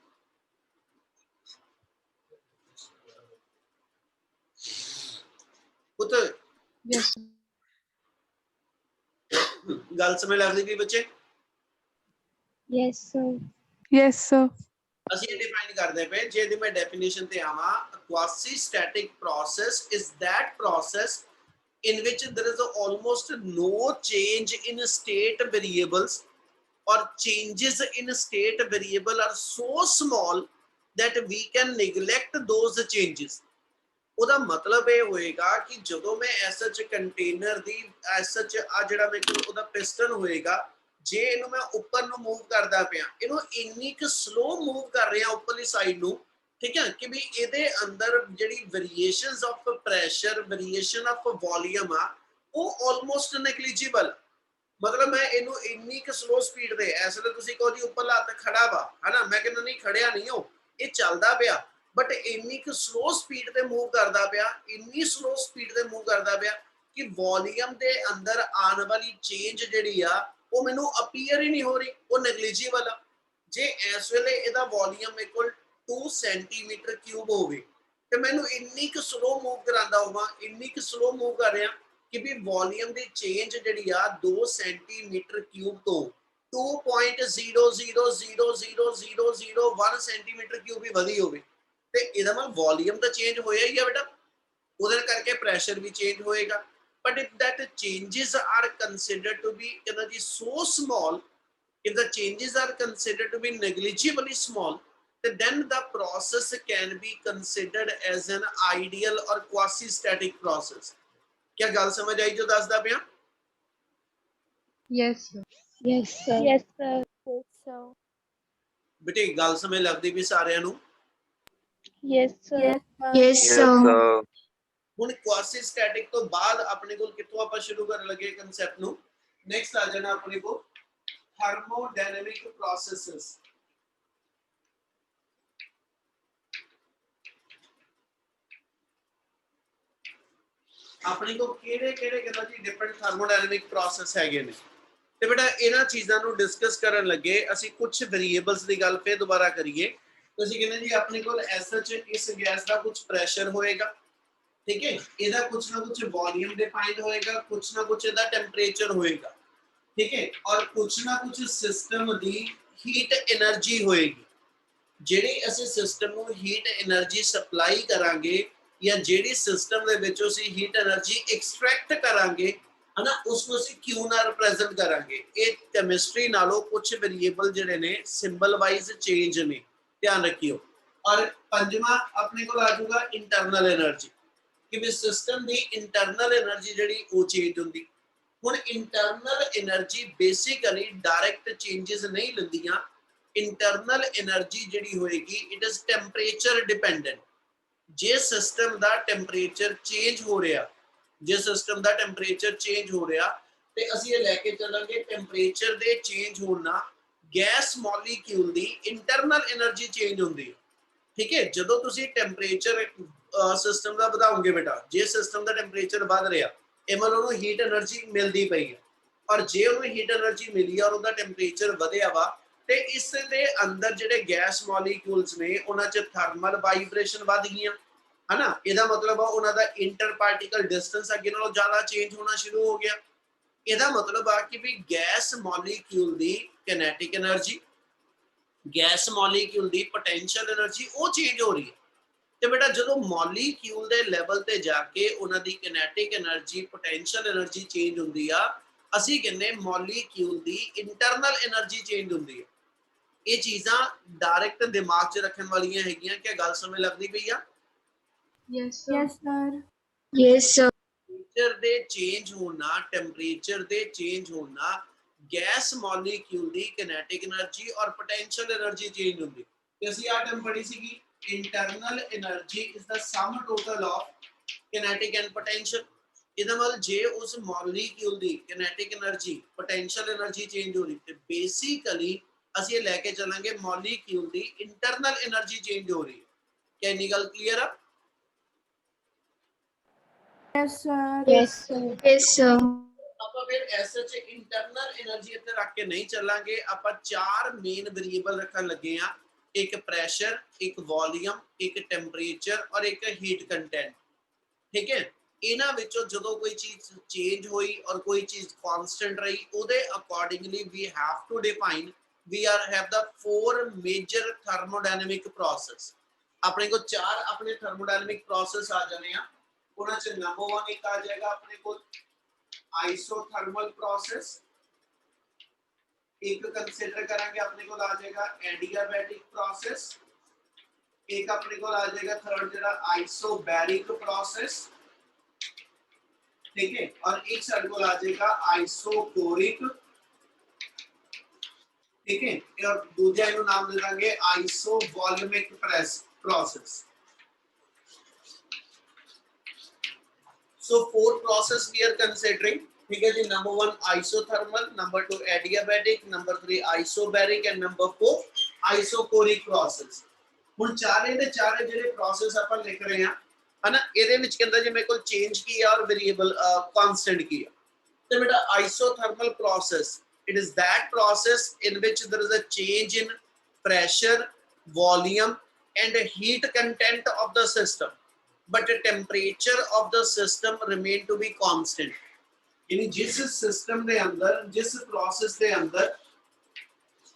ਪੁੱਤ Yes, sir. ਗੱਲ ਸਮਝ ਲੱਗਦੀ ਵੀ ਬੱਚੇ? Yes, sir. Yes, sir. ਅਸੀਂ ਇਹ ਡਿਫਾਈਨ ਕਰਦੇ ਪਏ, ਜੇ ਦੀ ਮੈਂ ਡੈਫੀਨੇਸ਼ਨ ਤੇ ਆਵਾਂ, quasi static process is that process in which there is almost no change in state variables or changes in state variable are so small that we can neglect those changes। ਉਹਦਾ ਮਤਲਬ ਇਹ ਹੋਏਗਾ ਕਿ ਜਦੋਂ ਮੈਂ ਐਸਐਚ ਕੰਟੇਨਰ ਦੀ ਐਸਐਚ ਆ ਜਿਹੜਾ ਮੇਰੇ ਕੋਲ ਉਹਦਾ ਪਿਸਟਨ ਹੋਏਗਾ, ਜੇ ਇਹਨੂੰ ਮੈਂ ਉੱਪਰ ਨੂੰ ਮੂਵ ਕਰਦਾ ਪਿਆ, ਇਹਨੂੰ ਇੰਨੀ ਕੁ ਸਲੋ ਮੂਵ ਕਰ ਰਿਹਾ ਉੱਪਰਲੀ ਸਾਈਡ ਨੂੰ, ਠੀਕ ਹੈ, ਕਿ ਵੀ ਇਹਦੇ ਅੰਦਰ ਜਿਹੜੀ variations of pressure, variation of volume ਆ, ਉਹ ਆਲਮੋਸਟ ਨੈਗਲੀਜੀਬਲ। ਮਤਲਬ ਮੈਂ ਇਹਨੂੰ ਇੰਨੀ ਕੁ ਸਲੋ ਸਪੀਡ ਤੇ, ਇਸ ਵੇਲੇ ਤੁਸੀਂ ਕਹੋ ਜੀ ਉੱਪਰਲਾ ਹੱਥ ਖੜਾ ਵਾ, ਹਨਾ, ਮੈਂ ਕਹਿੰਦਾ ਨਹੀਂ ਖੜਿਆ ਨਹੀਂ, ਉਹ ਇਹ ਚੱਲਦਾ ਪਿਆ, ਬਟ ਇੰਨੀ ਕੁ ਸਲੋ ਸਪੀਡ ਤੇ ਮੂਵ ਕਰਦਾ ਪਿਆ, ਇੰਨੀ ਸਲੋ ਸਪੀਡ ਤੇ ਮੂਵ ਕਰਦਾ ਪਿਆ ਕਿ ਵੋਲੀਅਮ ਦੇ ਅੰਦਰ ਆਉਣ ਵਾਲੀ ਚੇਂਜ ਜਿਹੜੀ ਆ ਉਹ ਮੈਨੂੰ ਅਪੀਅਰ ਹੀ ਨਹੀਂ ਹੋ ਰਹੀ, ਉਹ ਨੈਗਲੀਜੀਬਲ ਆ। ਜੇ ਇਸ ਵੇਲੇ ਇਹਦਾ ਵੋਲੀਅਮ ਮੇਰੇ ਕੋਲ 2 ਸੈਂਟੀਮੀਟਰ ਕਿਊਬ ਹੋਵੇ ਤੇ ਮੈਨੂੰ ਇੰਨੀ ਕੁ ਸਲੋ ਮੂਵ ਕਰਾਂਦਾ ਹੋਵਾਂ, ਇੰਨੀ ਕੁ ਸਲੋ ਮੂਵ ਕਰ ਰਿਹਾ ਕਿ ਵੀ ਵੋਲੀਅਮ ਦੀ ਚੇਂਜ ਜਿਹੜੀ ਆ 2 ਸੈਂਟੀਮੀਟਰ ਕਿਊਬ ਤੋਂ 2.00000001 ਸੈਂਟੀਮੀਟਰ ਕਿਊਬ ਵੀ ਵਧੀ ਹੋਵੇ, ਤੇ ਇਹਦਾ ਮਤਲਬ ਵੋਲੀਅਮ ਤਾਂ ਚੇਂਜ ਹੋਇਆ ਹੀ ਆ ਬੇਟਾ, ਉਹਦੇ ਕਰਕੇ ਪ੍ਰੈਸ਼ਰ ਵੀ ਚੇਂਜ ਹੋਏਗਾ। But if that changes are considered to be so small, if the changes are considered to be negligibly small, then the process can be considered as an ideal or quasi-static process। क्या गल समझ आई जो दसदा पिया? Yes, sir. Yes, sir. Yes, sir. Yes, sir. बेटे गल समझ लगदी भी सारियां नू? Yes, sir. Yes, sir. Yes, sir. ਹੁਣ ਕੁਆਸੀ ਸਟੈਟਿਕ ਤੋਂ ਬਾਅਦ ਆਪਣੇ ਕੋਲ ਕਿੱਥੋਂ ਆਪਾਂ ਸ਼ੁਰੂ ਕਰਨ ਲੱਗੇ ਕਨਸੈਪਟ ਨੂੰ, ਨੈਕਸਟ ਆ ਜਾਣਾ ਆਪਣੇ ਕੋਲ ਥਰਮੋਡਾਇਨਾਮਿਕ ਪ੍ਰੋਸੈਸਸ। ਆਪਣੇ ਕੋਲ ਕਿਹੜੇ ਕਹਿੰਦਾ ਜੀ ਡਿਫਰੈਂਟ ਥਰਮੋਡਾਇਨਾਮਿਕ ਪ੍ਰੋਸੈਸ ਹੈਗੇ ਨੇ, ਤੇ ਬੇਟਾ ਇਹਨਾਂ ਚੀਜ਼ਾਂ ਨੂੰ ਡਿਸਕਸ ਕਰਨ ਲੱਗੇ ਅਸੀਂ ਕੁਝ ਵੇਰੀਏਬਲਸ ਦੀ ਗੱਲ ਫੇਰ ਦੁਬਾਰਾ ਕਰੀਏ। ਤੁਸੀਂ ਕਹਿੰਦੇ ਜੀ ਆਪਣੇ ਕੋਲ ਐਸਐਚ ਇਸ ਗੈਸ ਦਾ ਕੁਝ ਪ੍ਰੈਸ਼ਰ ਹੋਏਗਾ, ठीक है, ਇਹਦਾ ਕੁਛ ਨਾ ਕੁਛ ਵੋਲੀਅਮ ਡਿਫਾਈਨਡ ਹੋਏਗਾ, ਕੁਛ ਨਾ ਕੁਛ ਇਹਦਾ ਟੈਂਪਰੇਚਰ ਹੋਏਗਾ, ਠੀਕ ਹੈ, ਔਰ ਕੁਛ ਨਾ ਕੁਛ ਸਿਸਟਮ ਦੀ ਹੀਟ એનર્ਜੀ ਹੋਏਗੀ। ਜਿਹੜੀ ਅਸੀਂ ਸਿਸਟਮ ਨੂੰ ਹੀਟ એનર્ਜੀ ਸਪਲਾਈ ਕਰਾਂਗੇ ਜਾਂ ਜਿਹੜੀ ਸਿਸਟਮ ਦੇ ਵਿੱਚੋਂ ਅਸੀਂ ਹੀਟ એનર્ਜੀ ਐਕਸਟ੍ਰੈਕਟ ਕਰਾਂਗੇ, ਹਨਾ, ਉਸ ਨੂੰ ਅਸੀਂ ਕਿਊ ਨਾਲ ਰਿਪਰੈਜ਼ੈਂਟ ਕਰਾਂਗੇ। ਇਹ ਕੈਮਿਸਟਰੀ ਨਾਲੋਂ ਕੁਝ ਵੇਰੀਏਬਲ ਜਿਹੜੇ ਨੇ ਸਿੰਬਲ ਵਾਈਜ਼ ਚੇਂਜ ਨੇ, ਧਿਆਨ ਰੱਖਿਓ। ਔਰ ਪੰਜਵਾਂ ਆਪਣੇ ਕੋਲ ਆ ਜਾਊਗਾ ਇੰਟਰਨਲ એનર્ਜੀ, ਕਿ ਵੀ ਸਿਸਟਮ ਦੀ ਇੰਟਰਨਲ એનર્ਜੀ ਜਿਹੜੀ ਉਹ ਚੇਂਜ ਹੁੰਦੀ। ਹੁਣ internal energy basically direct changes ਨਹੀਂ ਲੈਂਦੀਆਂ। ਇੰਟਰਨਲ એનર્ਜੀ ਜਿਹੜੀ ਹੋਏਗੀ ਇਟ ਇਜ਼ ਟੈਂਪਰੇਚਰ ਡਿਪੈਂਡੈਂਟ। ਜੇ ਸਿਸਟਮ ਦਾ ਟੈਂਪਰੇਚਰ ਚੇਂਜ ਹੋ ਰਿਹਾ, ਜੇ ਸਿਸਟਮ ਦਾ ਟੈਂਪਰੇਚਰ ਚੇਂਜ ਹੋ ਰਿਹਾ ਤੇ ਅਸੀਂ ਇਹ ਲੈ ਕੇ ਚੱਲਾਂਗੇ ਟੈਂਪਰੇਚਰ ਦੇ ਚੇਂਜ ਹੋਣ ਨਾਲ ਗੈਸ ਮੋਲੀਕਿਊਲ ਦੀ ਇੰਟਰਨਲ એનર્ਜੀ ਚੇਂਜ ਹੁੰਦੀ ਹੈ। ਠੀਕ ਹੈ, ਜਦੋਂ ਤੁਸੀਂ ਟੈਂਪਰੇਚਰ ਸਿਸਟਮ ਦਾ ਵਧਾਓਗੇ ਬੇਟਾ, ਜੇ ਸਿਸਟਮ ਦਾ ਟੈਂਪਰੇਚਰ ਵਧ ਰਿਹਾ ਇਹ ਮਤਲਬ ਉਹਨੂੰ ਹੀਟ એનર્ਜੀ ਮਿਲਦੀ ਪਈ ਹੈ, ਔਰ ਜੇ ਉਹਨੂੰ ਹੀਟ એનર્ਜੀ ਮਿਲੀ ਔਰ ਉਹਦਾ ਟੈਂਪਰੇਚਰ ਵਧਿਆ ਵਾ ਤੇ ਇਸ ਦੇ ਅੰਦਰ ਜਿਹੜੇ ਗੈਸ ਮੋਲੀਕਿਊਲਸ ਨੇ ਉਹਨਾਂ 'ਚ ਥਰਮਲ ਵਾਈਬ੍ਰੇਸ਼ਨ ਵੱਧ ਗਈਆਂ, ਹਨਾ। ਇਹਦਾ ਮਤਲਬ ਆ ਉਹਨਾਂ ਦਾ ਇੰਟਰ ਪਾਰਟੀਕਲ ਡਿਸਟੈਂਸ ਅੱਗੇ ਨਾਲੋਂ ਜ਼ਿਆਦਾ ਚੇਂਜ ਹੋਣਾ ਸ਼ੁਰੂ ਹੋ ਗਿਆ। ਇਹਦਾ ਮਤਲਬ ਆ ਕਿ ਵੀ ਗੈਸ ਮੋਲੀਕਿਊਲ ਦੀ ਕਿਨੈਟਿਕ એનર્ਜੀ, ਗੈਸ ਮੋਲੀਕਿਊਲ ਦੀ ਪੋਟੈਂਸ਼ੀਅਲ એનર્ਜੀ ਉਹ ਚੇਂਜ ਹੋ ਰਹੀ ਹੈ। ਤੇ ਬੇਟਾ ਜਦੋਂ ਮੋਲੀਕਿਊਲ ਦੇ ਲੈਵਲ ਤੇ ਜਾ ਕੇ ਉਹਨਾਂ ਦੀ kinetic energy, potential energy change ਹੁੰਦੀ ਆ, ਅਸੀਂ ਕਹਿੰਦੇ ਮੋਲੀਕਿਊਲ ਦੀ ਇੰਟਰਨਲ એનર્ਜੀ ਚੇਂਜ ਹੁੰਦੀ ਹੈ। ਇਹ ਚੀਜ਼ਾਂ ਡਾਇਰੈਕਟ ਦਿਮਾਗ 'ਚ ਰੱਖਣ ਵਾਲੀਆਂ ਹੈਗੀਆਂ। ਕਿ ਗੱਲ ਸਮਝ ਲੱਗਦੀ ਪਈ ਆ? Yes, sir. Yes, sir. Yes, sir. Temperature ਦੇ ਚੇਂਜ ਹੋਣਾ, ਟੈਂਪਰੇਚਰ ਦੇ ਚੇਂਜ ਹੋਣਾ ਗੈਸ ਮੋਲੀਕਿਊਲ ਦੀ ਕਿਨੈਟਿਕ એનર્ਜੀ ਔਰ ਪੋਟੈਂਸ਼ੀਅਲ એનર્ਜੀ ਚੇਂਜ ਹੁੰਦੀ। ਤੇ ਅਸੀਂ ਆ ਟਰਮ ਪੜ੍ਹੀ ਸੀਗੀ, internal energy is the sum total of kinetic and potential. ਇਹਦਾ ਮਤਲਬ ਜੇ ਉਸ ਮੋਲੀਕਿਊਲ ਦੀ kinetic energy, potential energy change ਹੋ ਰਹੀ ਤੇ ਬੇਸਿਕਲੀ ਅਸੀਂ ਇਹ ਲੈ ਕੇ ਚੱਲਾਂਗੇ ਮੋਲੀਕਿਊਲ ਦੀ ਇੰਟਰਨਲ એનર્ਜੀ ਚੇਂਜ ਹੋ ਰਹੀ ਹੈ। ਕਿ ਇੰਨੀ ਗੱਲ ਕਲੀਅਰ ਆ? Yes, sir. Yes, sir. Yes, sir. ਆਪਾਂ ਫਿਰ ਐਸਐਚ ਇੰਟਰਨਲ એનર્ਜੀ ਇੱਥੇ ਰੱਖ ਕੇ ਨਹੀਂ ਚੱਲਾਂਗੇ। ਆਪਾਂ ਚਾਰ ਮੇਨ ਵੇਰੀਏਬਲ ਰੱਖਣ ਲੱਗੇ ਆ, ਇੱਕ ਪ੍ਰੈਸ਼ਰ, ਇੱਕ ਵੋਲੀਅਮ, ਇੱਕ ਟੈਂਪਰੇਚਰ ਔਰ ਇੱਕ ਹੀਟ ਕੰਟੈਂਟ। ਠੀਕ ਹੈ, ਇਹਨਾਂ ਵਿੱਚੋਂ ਜਦੋਂ ਕੋਈ ਚੀਜ਼ ਚੇਂਜ ਹੋਈ ਔਰ ਕੋਈ ਚੀਜ਼ ਕਾਂਸਟੈਂਟ ਰਹੀ, ਉਹਦੇ accordingly we have to define we are have the four major thermodynamic process। ਆਪਣੇ ਕੋਲ ਚਾਰ ਆਪਣੇ ਥਰਮੋਡਾਇਨਾਮਿਕ ਪ੍ਰੋਸੈਸ ਆ ਜਾਣੇ ਆ। ਉਹਨਾਂ ਚ ਨੰਬਰ 1 ਇੱਕ ਆ ਜਾਏਗਾ ਆਪਣੇ ਕੋਲ ਆਈਸੋਥਰਮਲ ਪ੍ਰੋਸੈਸ, ਇੱਕ ਕੰਸੀਡਰ ਕਰਾਂਗੇ ਆਪਣੇ ਕੋਲ ਆ ਜਾਏਗਾ ਐਡੀਆਬੈਟਿਕ ਪ੍ਰੋਸੈਸ, ਇੱਕ ਆਪਣੇ ਕੋਲ ਆ ਜਾਏਗਾ ਥਰਡ ਜਿਹੜਾ ਆइसोबैरिक प्रोसेस। ठीक है, और एक साइड को आ जाएगा आइसोकोरिक। ठीक है, और दूसरा इनको नाम दे देंगे isovolumic process. So four process we are considering। ठीक है जी, number 1 isothermal, number 2 adiabatic, number 3 isobaric and number 4 isochoric process. ਹੁਣ ਚਾਰੇ ਦੇ ਚਾਰੇ ਜਿਹੜੇ ਪ੍ਰੋਸੈਸ ਆਪਾਂ ਲਿਖ ਰਹੇ ਹਾਂ ਹਨਾ, ਇਹਦੇ ਵਿੱਚ ਕਹਿੰਦਾ ਜੀ ਮੇਰੇ ਕੋਲ ਚੇਂਜ ਕੀ ਆ ਔਰ ਵੇਰੀਏਬਲ ਕਾਂਸਟੈਂਟ ਕੀ ਆ। ਤੇ ਬੇਟਾ ਆਈਸੋਥਰਮਲ process, it is that process in which there is a change in pressure, volume and heat content of the system, but the temperature of the system remain to be constant। यानी जिस सिस्टम ਦੇ ਅੰਦਰ, ਜਿਸ ਪ੍ਰੋਸੈਸ ਦੇ ਅੰਦਰ